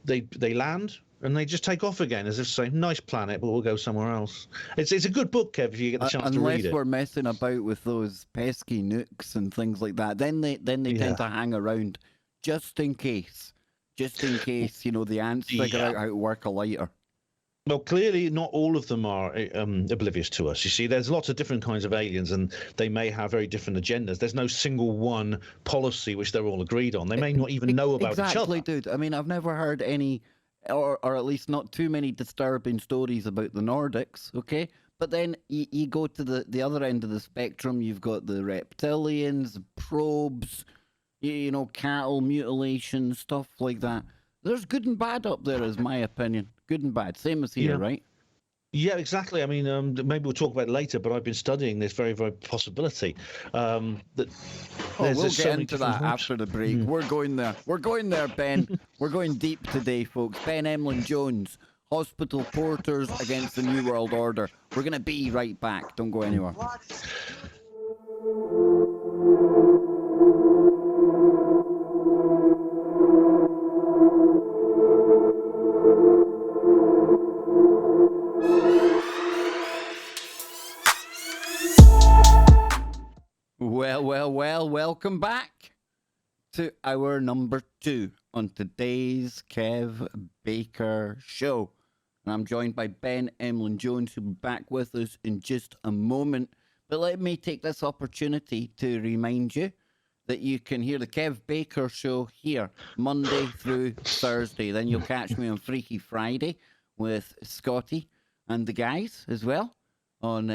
they land, and they just take off again as if to say, nice planet, but we'll go somewhere else. It's a good book, Kev, if you get the chance to read it. Unless we're messing about with those pesky nukes and things like that, then they tend to hang around just in case, the ants figure out how to work a lighter. Well, clearly not all of them are oblivious to us. You see, there's lots of different kinds of aliens, and they may have very different agendas. There's no single one policy which they're all agreed on. They may not even know about each other. Exactly, dude. I mean, I've never heard any, or at least not too many disturbing stories about the Nordics, okay? But then you go to the other end of the spectrum, you've got the reptilians, probes, cattle mutilation, stuff like that. There's good and bad up there, is my opinion. Good and bad. Same as here, right? Yeah, exactly. I mean, maybe we'll talk about it later, but I've been studying this very, very possibility. We'll get into that after the break. We're going there. We're going there, Ben. We're going deep today, folks. Ben Emlyn-Jones, Hospital Porters Against the New World Order. We're going to be right back. Don't go anywhere. Well, welcome back to our number 2 on today's Kev Baker Show. And I'm joined by Ben Emlyn-Jones, who'll be back with us in just a moment. But let me take this opportunity to remind you that you can hear the Kev Baker Show here Monday through Thursday. Then you'll catch me on Freaky Friday with Scotty and the guys as well on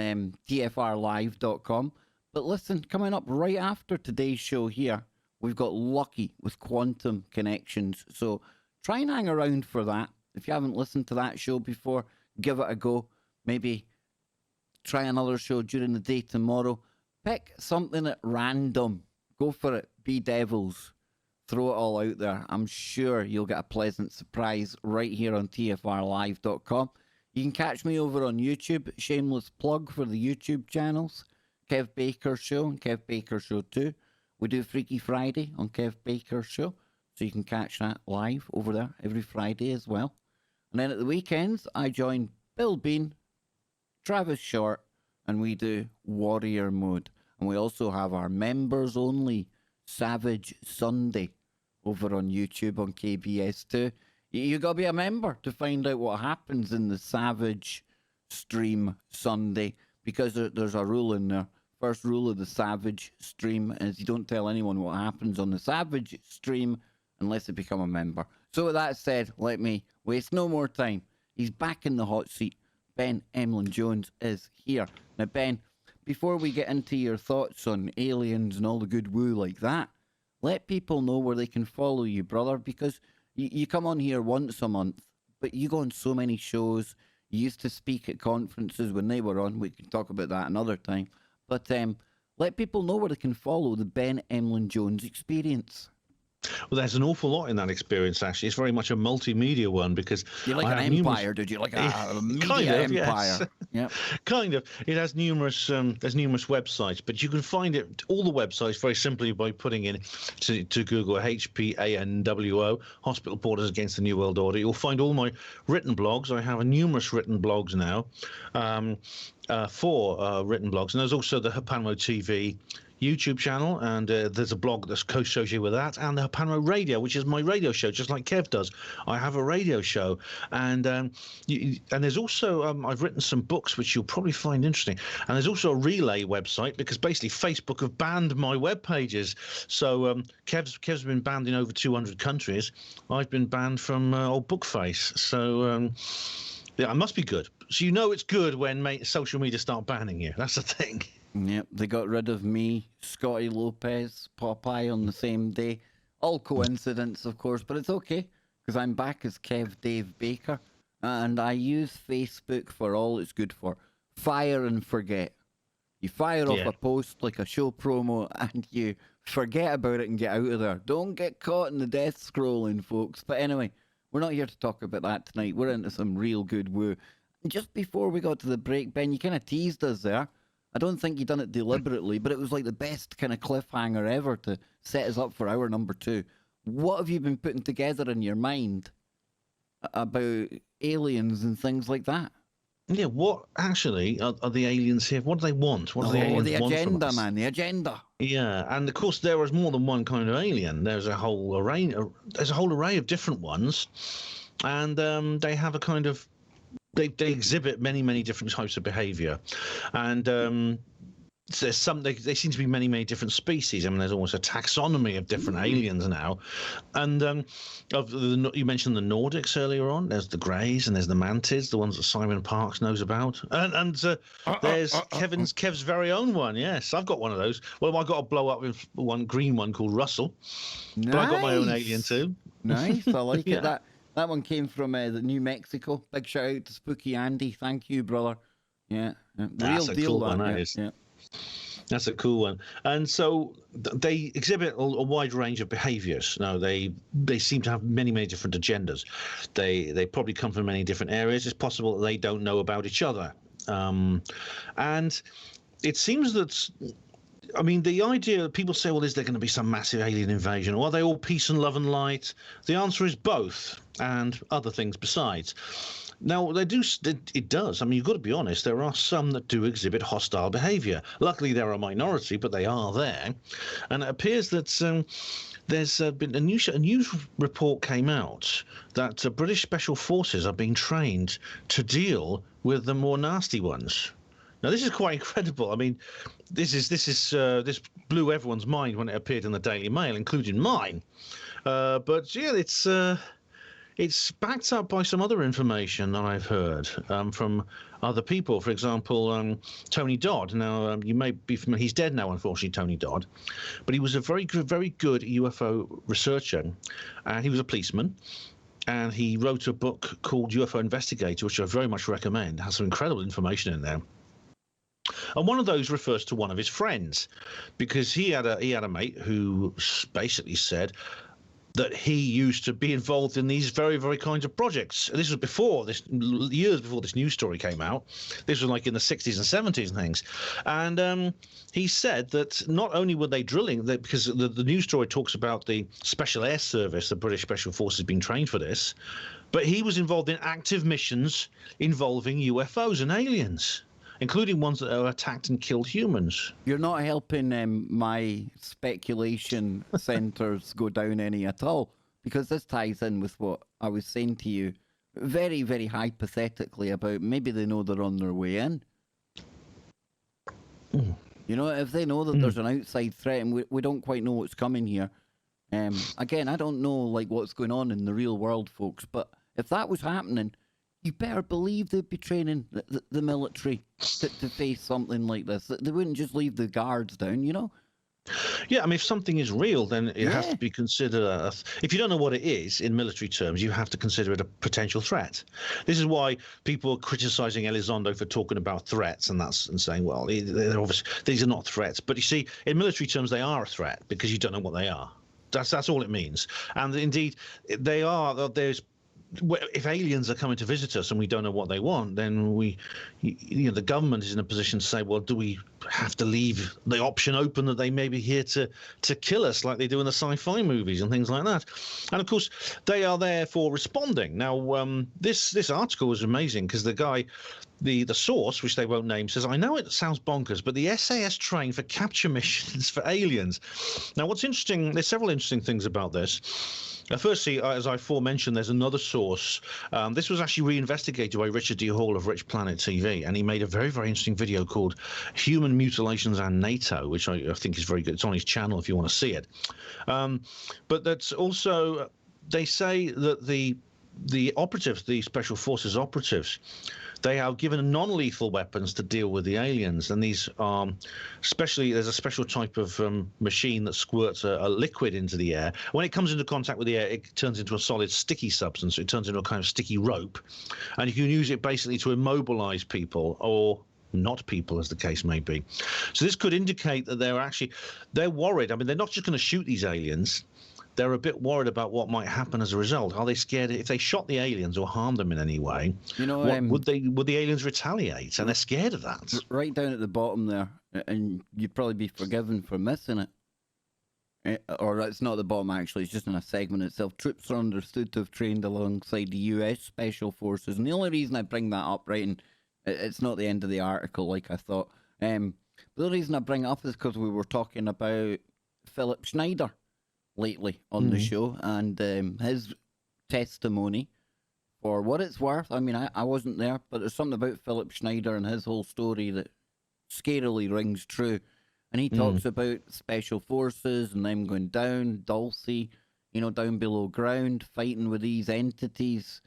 tfrlive.com. But listen, coming up right after today's show here, we've got Lucky with Quantum Connections. So try and hang around for that. If you haven't listened to that show before, give it a go. Maybe try another show during the day tomorrow. Pick something at random. Go for it. Be devils. Throw it all out there. I'm sure you'll get a pleasant surprise right here on tfrlive.com. You can catch me over on YouTube. Shameless plug for the YouTube channels. Kev Baker Show and Kev Baker Show 2. We do Freaky Friday on Kev Baker Show, so you can catch that live over there every Friday as well. And then at the weekends, I join Bill Bean, Travis Short, and we do Warrior Mode. And we also have our members-only Savage Sunday over on YouTube on KBS2. You got to be a member to find out what happens in the Savage stream Sunday, because there's a rule in there. First rule of the Savage stream is you don't tell anyone what happens on the Savage stream unless they become a member. So with that said, let me waste no more time. He's back in the hot seat. Ben Emlyn-Jones is here. Now, Ben, before we get into your thoughts on aliens and all the good woo like that, let people know where they can follow you, brother, because you come on here once a month, but you go on so many shows. used to speak at conferences when they were on. We can talk about that another time. But let people know where they can follow the Ben Emlyn-Jones experience. Well, there's an awful lot in that experience, actually. It's very much a multimedia one because You like I an have empire, did you? Like a media kind of, empire. yes. Yep. Kind of. It has numerous websites, but you can find it all the websites very simply by putting in to Google HPANWO, Hospital Porters Against the New World Order. You'll find all my written blogs. I have numerous written blogs now, 4 written blogs, and there's also the Hapanmo TV YouTube channel, and there's a blog that's co-associated with that, and the Hapanmo Radio, which is my radio show, just like Kev does. I have a radio show, and and there's also I've written some books which you'll probably find interesting, and there's also a relay website because basically Facebook have banned my web pages. So Kev's been banned in over 200 countries. I've been banned from old Bookface. So yeah, I must be good. So you know it's good when social media start banning you. That's the thing. Yep, they got rid of me, Scotty Lopez, Popeye on the same day. All coincidence, of course, but it's okay, because I'm back as Kev Dave Baker, and I use Facebook for all it's good for. Fire and forget. You fire off a post like a show promo, and you forget about it and get out of there. Don't get caught in the death scrolling, folks. But anyway, we're not here to talk about that tonight. We're into some real good woo. And just before we got to the break, Ben, you kind of teased us there. I don't think you done it deliberately, but it was like the best kind of cliffhanger ever to set us up for hour number 2. What have you been putting together in your mind about aliens and things like that? Yeah, what actually are the aliens here? What do they want? What do the aliens the want from agenda, us? man, the agenda. Yeah, and of course there is more than one kind of alien. There's a whole array. There's a whole array of different ones, and they have a kind of they exhibit many different types of behaviour, and there's some they seem to be many different species. I mean, there's almost a taxonomy of different aliens now, and you mentioned the Nordics earlier on. There's the Greys and there's the Mantids, the ones that Simon Parkes knows about, and there's Kev's very own one. Yes, I've got one of those. Well, I got a blow up with one green one called Russell, Nice. but I got my own alien too. Nice, I like Yeah. it. That one came from the New Mexico. Big shout out to Spooky Andy. Thank you, brother. Yeah, real That's a deal. cool one, that that is. Yeah. That's a cool one. And so they exhibit a wide range of behaviors. Now, they seem to have many different agendas. They probably come from many different areas. It's possible that they don't know about each other. And it seems that, I mean, the idea, people say, well, is there going to be some massive alien invasion? Or are they all peace and love and light? The answer is both, and other things besides. Now, it does. I mean, you've got to be honest, there are some that do exhibit hostile behaviour. Luckily, they're a minority, but they are there. And it appears that there's been a news report came out that British Special Forces are being trained to deal with the more nasty ones. Now, this is quite incredible. I mean, this blew everyone's mind when it appeared in the Daily Mail, including mine. But yeah, it's backed up by some other information that I've heard from other people. For example, Tony Dodd. Now, you may be familiar. He's dead now, unfortunately, Tony Dodd. But he was a very good UFO researcher. And he was a policeman. And he wrote a book called UFO Investigator, which I very much recommend. It has some incredible information in there. And one of those refers to one of his friends, because he had a mate who basically said that he used to be involved in these very kinds of projects. This was years before this news story came out. This was like in the 60s and 70s and things. And he said that not only were they drilling, because the news story talks about the Special Air Service, the British Special Forces being trained for this, but he was involved in active missions involving UFOs and aliens, including ones that have attacked and killed humans. You're not helping my speculation centres go down any at all, because this ties in with what I was saying to you very hypothetically about maybe they know they're on their way in. Mm. You know, if they know that there's an outside threat and we don't quite know what's coming here. Again, I don't know like what's going on in the real world, folks, but if that was happening, you better believe they'd be training the military to face something like this. They wouldn't just leave the guards down, you know? Yeah, I mean, if something is real, then it has Yeah. to be considered. If you don't know what it is in military terms, you have to consider it a potential threat. This is why people are criticizing Elizondo for talking about threats and saying, well, they're obviously, these are not threats. But you see, in military terms, they are a threat because you don't know what they are. That's all it means. And indeed, they are. If aliens are coming to visit us and we don't know what they want, then the government is in a position to say, well, do we have to leave the option open that they may be here to kill us like they do in the sci-fi movies and things like that? And of course, they are there for responding. Now, this article was amazing because the guy, the source, which they won't name, says, I know it sounds bonkers, but the SAS trained for capture missions for aliens. Now, what's interesting, there's several interesting things about this. Firstly, as I aforementioned, there's another source. This was actually reinvestigated by Richard D. Hall of Rich Planet TV, and he made a very, very interesting video called Human Mutilations and NATO, which I think is very good. It's on his channel if you want to see it. But that's also, they say that the operatives, the Special Forces operatives, they are given non-lethal weapons to deal with the aliens, and these especially there's a special type of machine that squirts a liquid into the air. When it comes into contact with the air, it turns into a solid sticky substance. It turns into a kind of sticky rope, and you can use it basically to immobilize people or not people, as the case may be. So this could indicate that they're worried. I mean, they're not just going to shoot these aliens. They're a bit worried about what might happen as a result. Are they scared if they shot the aliens or harmed them in any way? Would the aliens retaliate? And they're scared of that. Right down at the bottom there, and you'd probably be forgiven for missing it. Or it's not the bottom actually, it's just in a segment itself. Troops are understood to have trained alongside the US Special Forces. And the only reason I bring that up, right, and it's not the end of the article like I thought. The only reason I bring it up is because we were talking about Philip Schneider lately on the show, and his testimony, for what it's worth. I mean, I wasn't there, but there's something about Philip Schneider and his whole story that scarily rings true. And he talks about special forces and them going down, Dulcie, down below ground, fighting with these entities.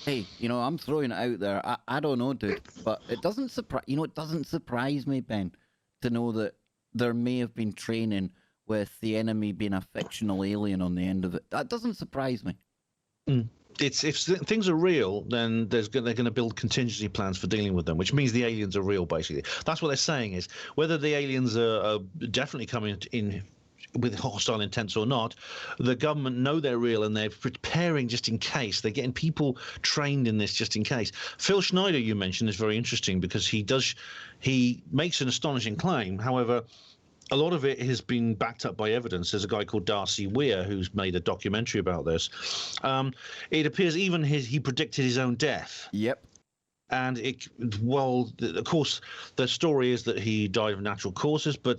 Hey, I'm throwing it out there. I don't know, dude, but it doesn't surprise me, Ben, to know that there may have been training with the enemy being a fictional alien on the end of it. That doesn't surprise me. If things are real, then they're going to build contingency plans for dealing with them, which means the aliens are real, basically. That's what they're saying, is whether the aliens are definitely coming in with hostile intents or not, the government know they're real and they're preparing just in case. They're getting people trained in this just in case. Phil Schneider, you mentioned, is very interesting because he makes an astonishing claim. However, a lot of it has been backed up by evidence. There's a guy called Darcy Weir who's made a documentary about this. It appears even he predicted his own death. Yep. And of course, the story is that he died of natural causes, but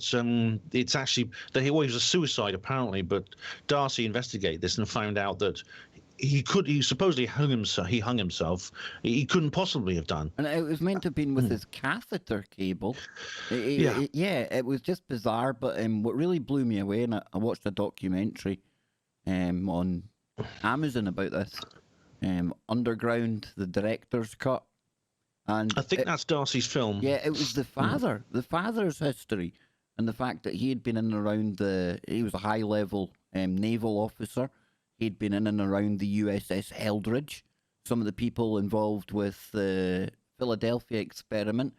it's actually that he was a suicide apparently. But Darcy investigated this and found out that he supposedly hung himself. He couldn't possibly have done. And it was meant to have been with his catheter cable. It was just bizarre. But what really blew me away, and I watched a documentary on Amazon about this, Underground, the director's cut. And I think that's Darcy's film. Yeah, it was the father's history, and the fact that he had been in and around he was a high-level naval officer. He'd been in and around the USS Eldridge. Some of the people involved with the Philadelphia experiment.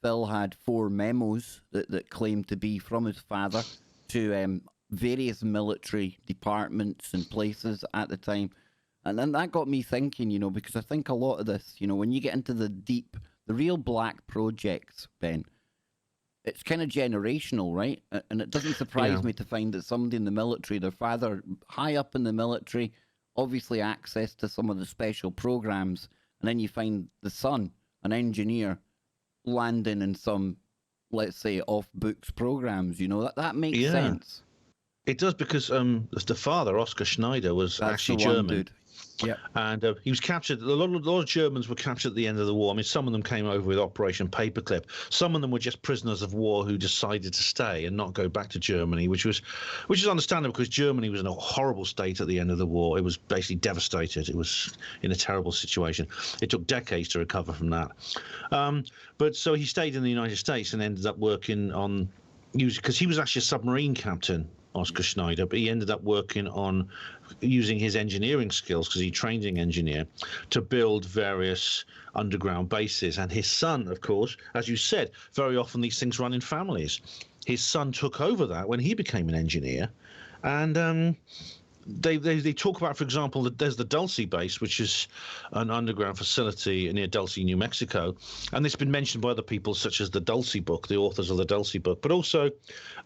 Phil had 4 memos that claimed to be from his father to various military departments and places at the time. And then that got me thinking, because I think a lot of this, when you get into the real black projects, Ben, it's kind of generational, right? And it doesn't surprise me to find that somebody in the military, their father high up in the military, obviously access to some of the special programs, and then you find the son, an engineer, landing in some, let's say, off-books programs. That makes sense. It does, because the father, Oscar Schneider, was actually German. Dude. Yeah, and he was captured. A lot of Germans were captured at the end of the war. I mean, some of them came over with Operation Paperclip. Some of them were just prisoners of war who decided to stay and not go back to Germany, which is understandable because Germany was in a horrible state at the end of the war. It was basically devastated. It was in a terrible situation. It took decades to recover from that. But so he stayed in the United States and ended up working on because he was actually a submarine captain, Oscar Schneider, but he ended up working on using his engineering skills, because he trained as an engineer, to build various underground bases. And his son, of course, as you said, very often these things run in families. His son took over that when he became an engineer, and they talk about, for example, that there's the Dulce base, which is an underground facility near Dulce, New Mexico, and it's been mentioned by other people, such as the Dulce book, the authors of the Dulce book, but also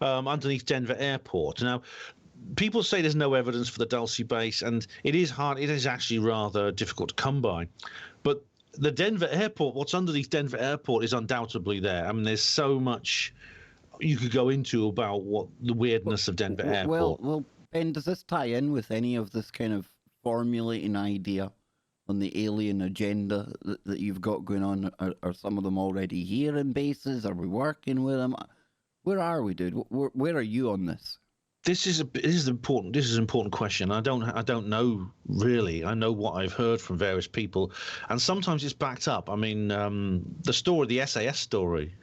underneath Denver Airport. Now, people say there's no evidence for the Dulce base, and it is hard. It is actually rather difficult to come by, but the Denver Airport, what's underneath Denver Airport, is undoubtedly there. I mean, there's so much you could go into about what the weirdness of Denver Airport. Well, Ben, does this tie in with any of this kind of formulating idea on the alien agenda that you've got going on? Are some of them already here in bases? Are we working with them? Where are we, dude? Where are you on this? This is an important question. I don't know really. I know what I've heard from various people, and sometimes it's backed up. I mean, the SAS story.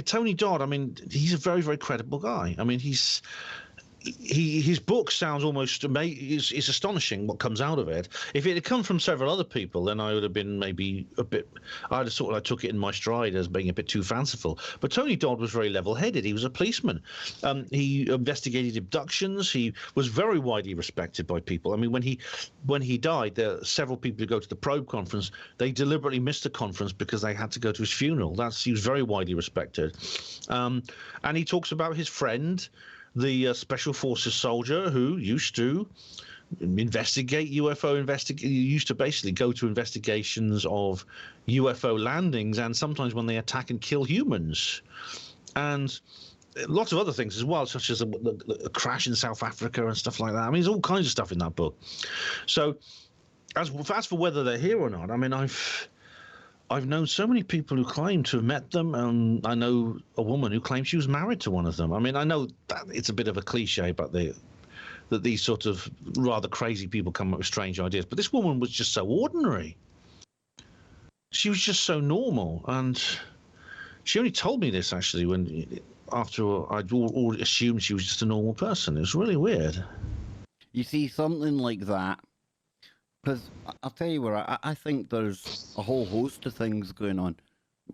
Tony Dodd. I mean, he's a very, very credible guy. I mean, his book sounds almost amazing. It's astonishing what comes out of it. If it had come from several other people, then I would have been maybe a bit. I'd have sort of took it in my stride as being a bit too fanciful. But Tony Dodd was very level-headed. He was a policeman. He investigated abductions. He was very widely respected by people. I mean, when he died, there are several people who go to the Probe conference. They deliberately missed the conference because they had to go to his funeral. He was very widely respected. And he talks about his friend, the Special Forces soldier who used to investigate used to basically go to investigations of UFO landings, and sometimes when they attack and kill humans, and lots of other things as well, such as a crash in South Africa and stuff like that. I mean, there's all kinds of stuff in that book. So as for whether they're here or not, I mean, I've known so many people who claim to have met them, and I know a woman who claims she was married to one of them. I mean, I know that it's a bit of a cliche, but that these sort of rather crazy people come up with strange ideas. But this woman was just so ordinary. She was just so normal, and she only told me this actually after I'd all assumed she was just a normal person. It was really weird. You see, something like that. Because I'll tell you where I think there's a whole host of things going on,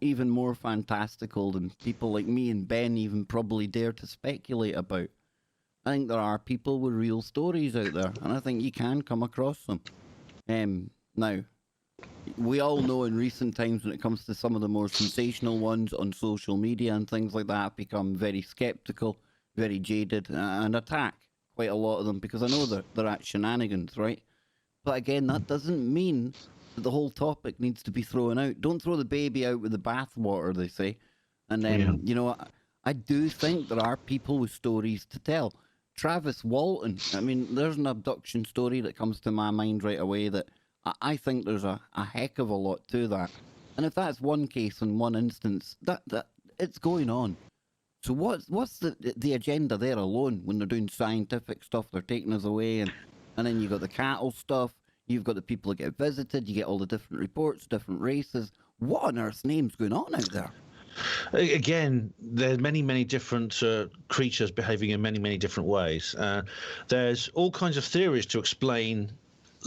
even more fantastical than people like me and Ben even probably dare to speculate about. I think there are people with real stories out there, and I think you can come across them. Now, we all know in recent times when it comes to some of the more sensational ones on social media and things like that, become very skeptical, very jaded, and attack quite a lot of them because I know they're at shenanigans, right? But again, that doesn't mean that the whole topic needs to be thrown out. Don't throw the baby out with the bathwater, they say. And then, you know, I do think there are people with stories to tell. Travis Walton, I mean, there's an abduction story that comes to my mind right away that I think there's a heck of a lot to that. And if that's one case in one instance, that it's going on. So what's the agenda there alone when they're doing scientific stuff? They're taking us away, and then you've got the cattle stuff, you've got the people that get visited, you get all the different reports, different races. What on earth's name's going on out there? Again, there are many, many different creatures behaving in many, many different ways. There's all kinds of theories to explain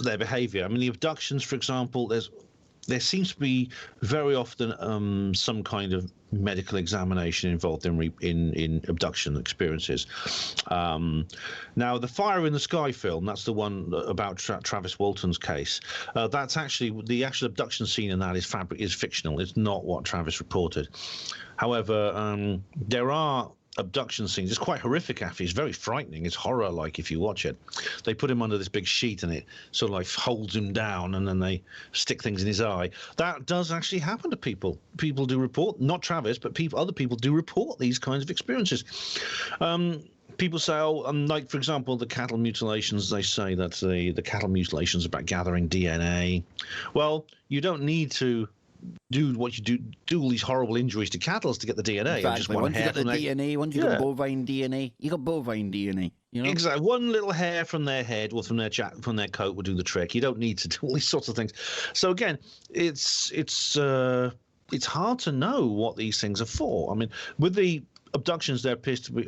their behavior. I mean, the abductions, for example, there seems to be very often some kind of medical examination involved in abduction experiences. Now, the Fire in the Sky film, that's the one about Travis Walton's case. That's actually the actual abduction scene in that is fictional. It's not what Travis reported. However, there are abduction scenes. It's quite horrific, actually. It's very frightening. It's horror-like if you watch it. They put him under this big sheet and it sort of like holds him down, and then they stick things in his eye. That does actually happen to people. People do report, not Travis, but other people do report these kinds of experiences. People say, like, for example, the cattle mutilations, they say that the cattle mutilations are about gathering DNA. Well, you don't need to do what you do all these horrible injuries to cattle to get the DNA. Exactly. Just once you get the DNA, once you got bovine DNA, you got bovine DNA. You know? Exactly. One little hair from their head or from their coat will do the trick. You don't need to do all these sorts of things. So again, it's hard to know what these things are for. I mean, with the abductions, there appears to be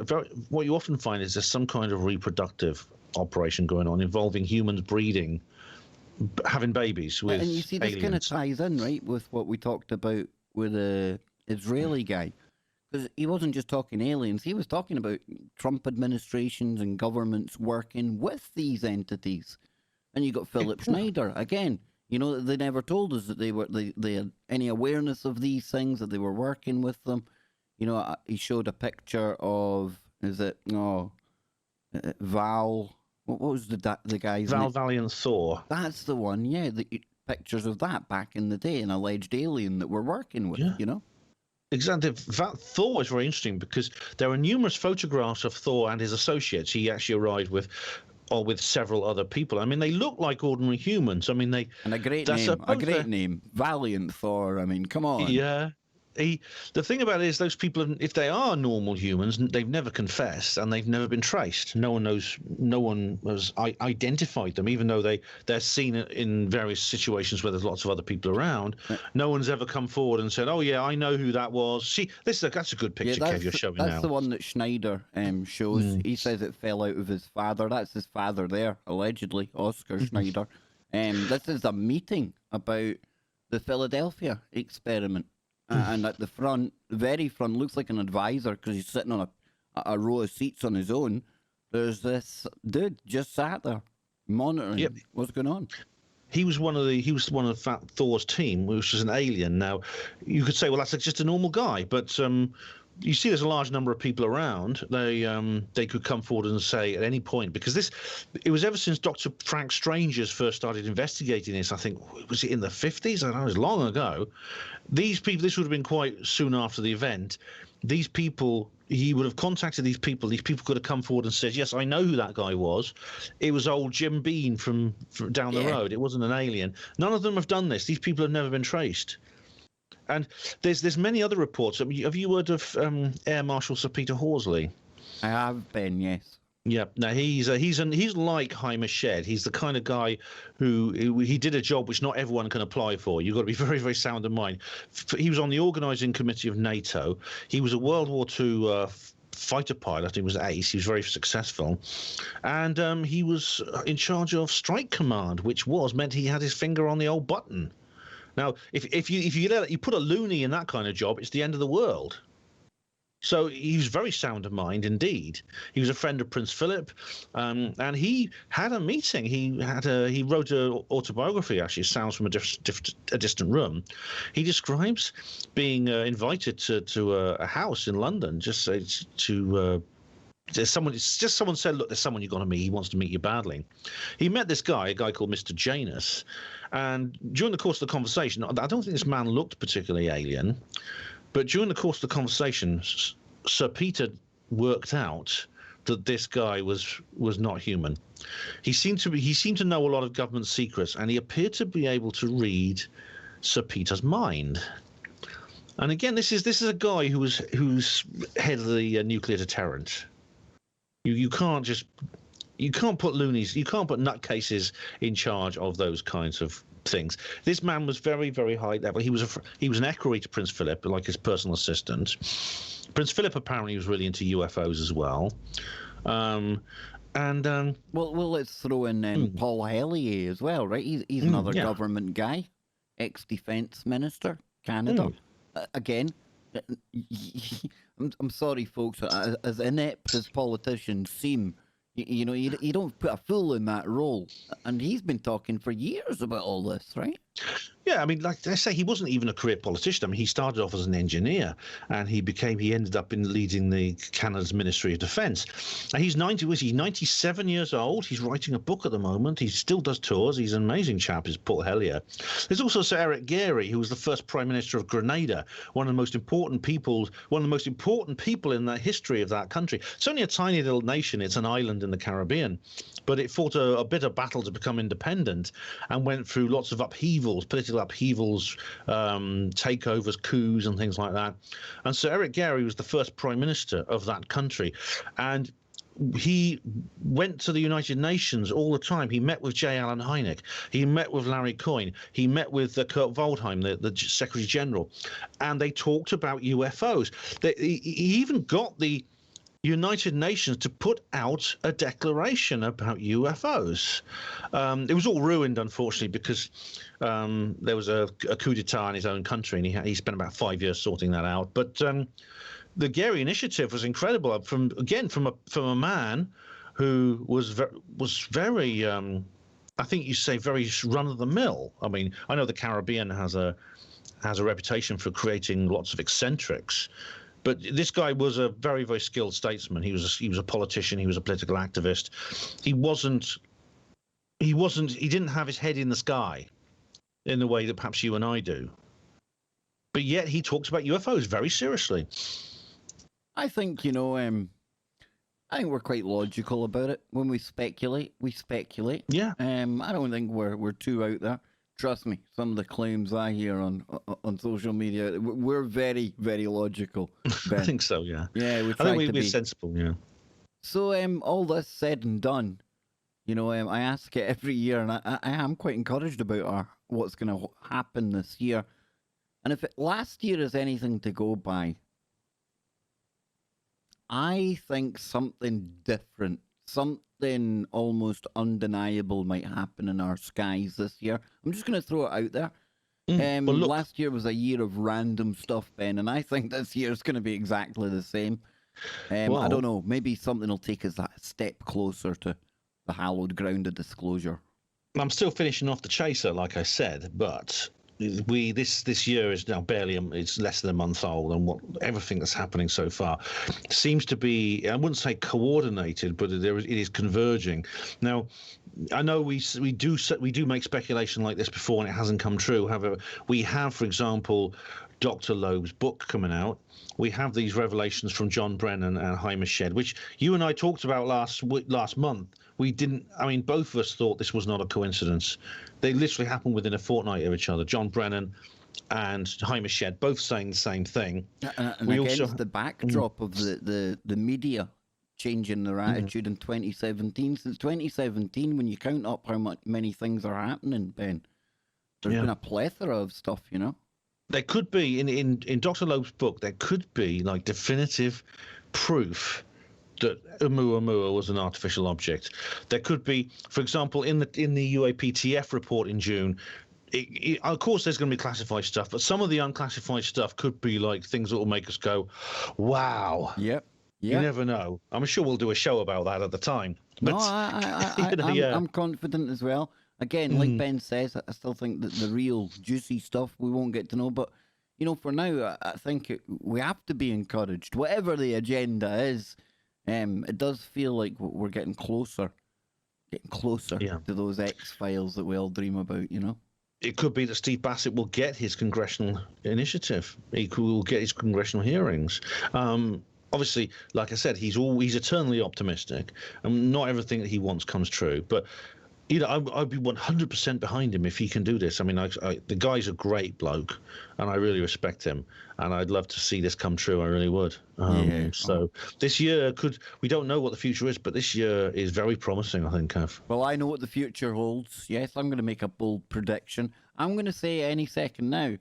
what you often find is there's some kind of reproductive operation going on involving humans breeding, having babies with and you see, this kind of aliens. ties in, right, with what we talked about with the Israeli guy. Because he wasn't just talking aliens, he was talking about Trump administrations and governments working with these entities. And you got Philip Schneider again. You know, they never told us that they had any awareness of these things, that they were working with them. You know, he showed a picture of, Val. What was the guy's Val name? Valiant Thor. That's the one. Yeah, pictures of that back in the day, an alleged alien that we're working with. Yeah. You know. Exactly. Thor is very interesting because there are numerous photographs of Thor and his associates. He actually arrived with several other people. I mean, they look like ordinary humans. I mean, And a great name, Valiant Thor. I mean, come on. Yeah. The thing about it is those people, if they are normal humans, they've never confessed and they've never been traced. No one has identified them, even though they're seen in various situations where there's lots of other people around. No one's ever come forward and said, "Oh yeah, I know who that was." See, that's a good picture, Kev, you're showing now. That's the one that Schneider shows. He says it fell out of his father. That's his father there, allegedly, Oscar Schneider. This is a meeting about the Philadelphia experiment. And at the front, very front, looks like an advisor because he's sitting on a row of seats on his own. There's this dude just sat there monitoring what's going on. He was one of Thor's team, which was an alien. Now, you could say, well, that's just a normal guy, but you see, there's a large number of people around. They could come forward and say at any point, because it was ever since Dr. Frank Strangers first started investigating this. I think, was it in the 50s? I don't know, it was long ago. These people, this would have been quite soon after the event. These people, he would have contacted these people. These people could have come forward and said, "Yes, I know who that guy was. It was old Jim Bean from down the road. It wasn't an alien." None of them have done this. These people have never been traced. And there's many other reports. I mean, have you heard of Air Marshal Sir Peter Horsley? I have been, yes. Yeah. Now he's like Hamish Shedd. He's the kind of guy who he did a job which not everyone can apply for. You've got to be very, very sound in mind. He was on the organising committee of NATO. He was a World War II fighter pilot. He was ace. He was very successful, and he was in charge of Strike Command, which meant he had his finger on the old button. Now, if you put a loony in that kind of job, it's the end of the world. So he was very sound of mind indeed. He was a friend of Prince Philip, and he had a meeting. He wrote an autobiography. Actually, it sounds from a distant room. He describes being invited to a house in London, someone said, "Look, there's someone you've got to meet. He wants to meet you badly." He met this guy, a guy called Mr. Janus, and during the course of the conversation, I don't think this man looked particularly alien, but during the course of the conversation, Sir Peter worked out that this guy was not human. He seemed to know a lot of government secrets, and he appeared to be able to read Sir Peter's mind. And again, this is a guy who's head of the nuclear deterrent. You can't put loonies, you can't put nutcases in charge of those kinds of things. This man was very, very high level. He was an equerry to Prince Philip, like his personal assistant. Prince Philip apparently was really into UFOs as well. Well, let's throw in Paul Hellier as well, right? He's another government guy, ex-defense minister, Canada. Again, I'm sorry, folks, as inept as politicians seem, you don't put a fool in that role. And he's been talking for years about all this, right? Yeah, I mean, like I say, he wasn't even a career politician. I mean, he started off as an engineer, and he ended up in leading the Canada's Ministry of Defence. And he's 97 years old. He's writing a book at the moment. He still does tours. He's an amazing chap, is Paul Hellier. There's also Sir Eric Gairy, who was the first Prime Minister of Grenada, one of the most important people in the history of that country. It's only a tiny little nation. It's an island in the Caribbean, but it fought a bitter battle to become independent and went through lots of political upheavals, takeovers, coups, and things like that. And Sir Eric Gairy was the first Prime Minister of that country. And he went to the United Nations all the time. He met with J. Allen Hynek. He met with Larry Coyne. He met with Kurt Waldheim, the Secretary General, and they talked about UFOs. He even got the United Nations to put out a declaration about UFOs. It was all ruined, unfortunately, because there was a coup d'etat in his own country, and he spent about 5 years sorting that out. But the Gary Initiative was incredible. From a man who was very, I think you say very run of the mill. I mean, I know the Caribbean has a reputation for creating lots of eccentrics. But this guy was a very, very skilled statesman. He was a politician. He was a political activist. He didn't have his head in the sky in the way that perhaps you and I do. But yet he talks about UFOs very seriously. I think, I think we're quite logical about it. When we speculate, we speculate. Yeah. I don't think we're too out there. Trust me, some of the claims I hear on social media, we're very, very logical, Ben. I think so, yeah. Yeah, I think we're sensible, yeah. So, all this said and done, I ask it every year, and I am quite encouraged about what's going to happen this year. And if last year is anything to go by, I think something different, something almost undeniable might happen in our skies this year. I'm just going to throw it out there. Well, look, last year was a year of random stuff, Ben, and I think this year is going to be exactly the same. I don't know. Maybe something will take us that step closer to the hallowed ground of disclosure. I'm still finishing off the chaser, like I said, but this year is now it's less than a month old, and everything that's happening so far seems to be, I wouldn't say coordinated, but it is converging. Now, I know we do make speculation like this before, and it hasn't come true. However, we have, for example, Dr. Loeb's book coming out. We have these revelations from John Brennan and Hamish Shedd, which you and I talked about last month. We didn't. I mean, both of us thought this was not a coincidence. They literally happened within a fortnight of each other. John Brennan and Hamish Shedd both saying the same thing. And we against the backdrop of the media changing their attitude in 2017. Since 2017, when you count up how many things are happening, Ben, there's been a plethora of stuff, There could be, in Dr. Loeb's book, there could be like definitive proof that Oumuamua was an artificial object. There could be, for example, in the UAPTF report in June, of course there's going to be classified stuff, but some of the unclassified stuff could be like things that will make us go, wow. Yep. You never know. I'm sure we'll do a show about that at the time. But, no, I'm confident as well. Again, like Ben says, I still think that the real juicy stuff we won't get to know. But, for now, I think we have to be encouraged. Whatever the agenda is, it does feel like we're getting closer to those X-Files that we all dream about, It could be that Steve Bassett will get his congressional initiative. He will get his congressional hearings. Obviously, like I said, he's eternally optimistic, and not everything that he wants comes true. But I'd be 100% behind him if he can do this. I mean, the guy's a great bloke, and I really respect him, and I'd love to see this come true. I really would. So this year we don't know what the future is, but this year is very promising, I think, Kev. Well, I know what the future holds. Yes, I'm going to make a bold prediction. I'm going to say any second now.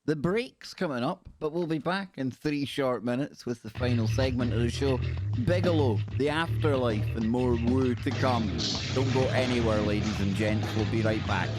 The break's coming up, but we'll be back in 3 short minutes with the final segment of the show. Bigelow, the afterlife, and more woo to come. Don't go anywhere, ladies and gents. We'll be right back.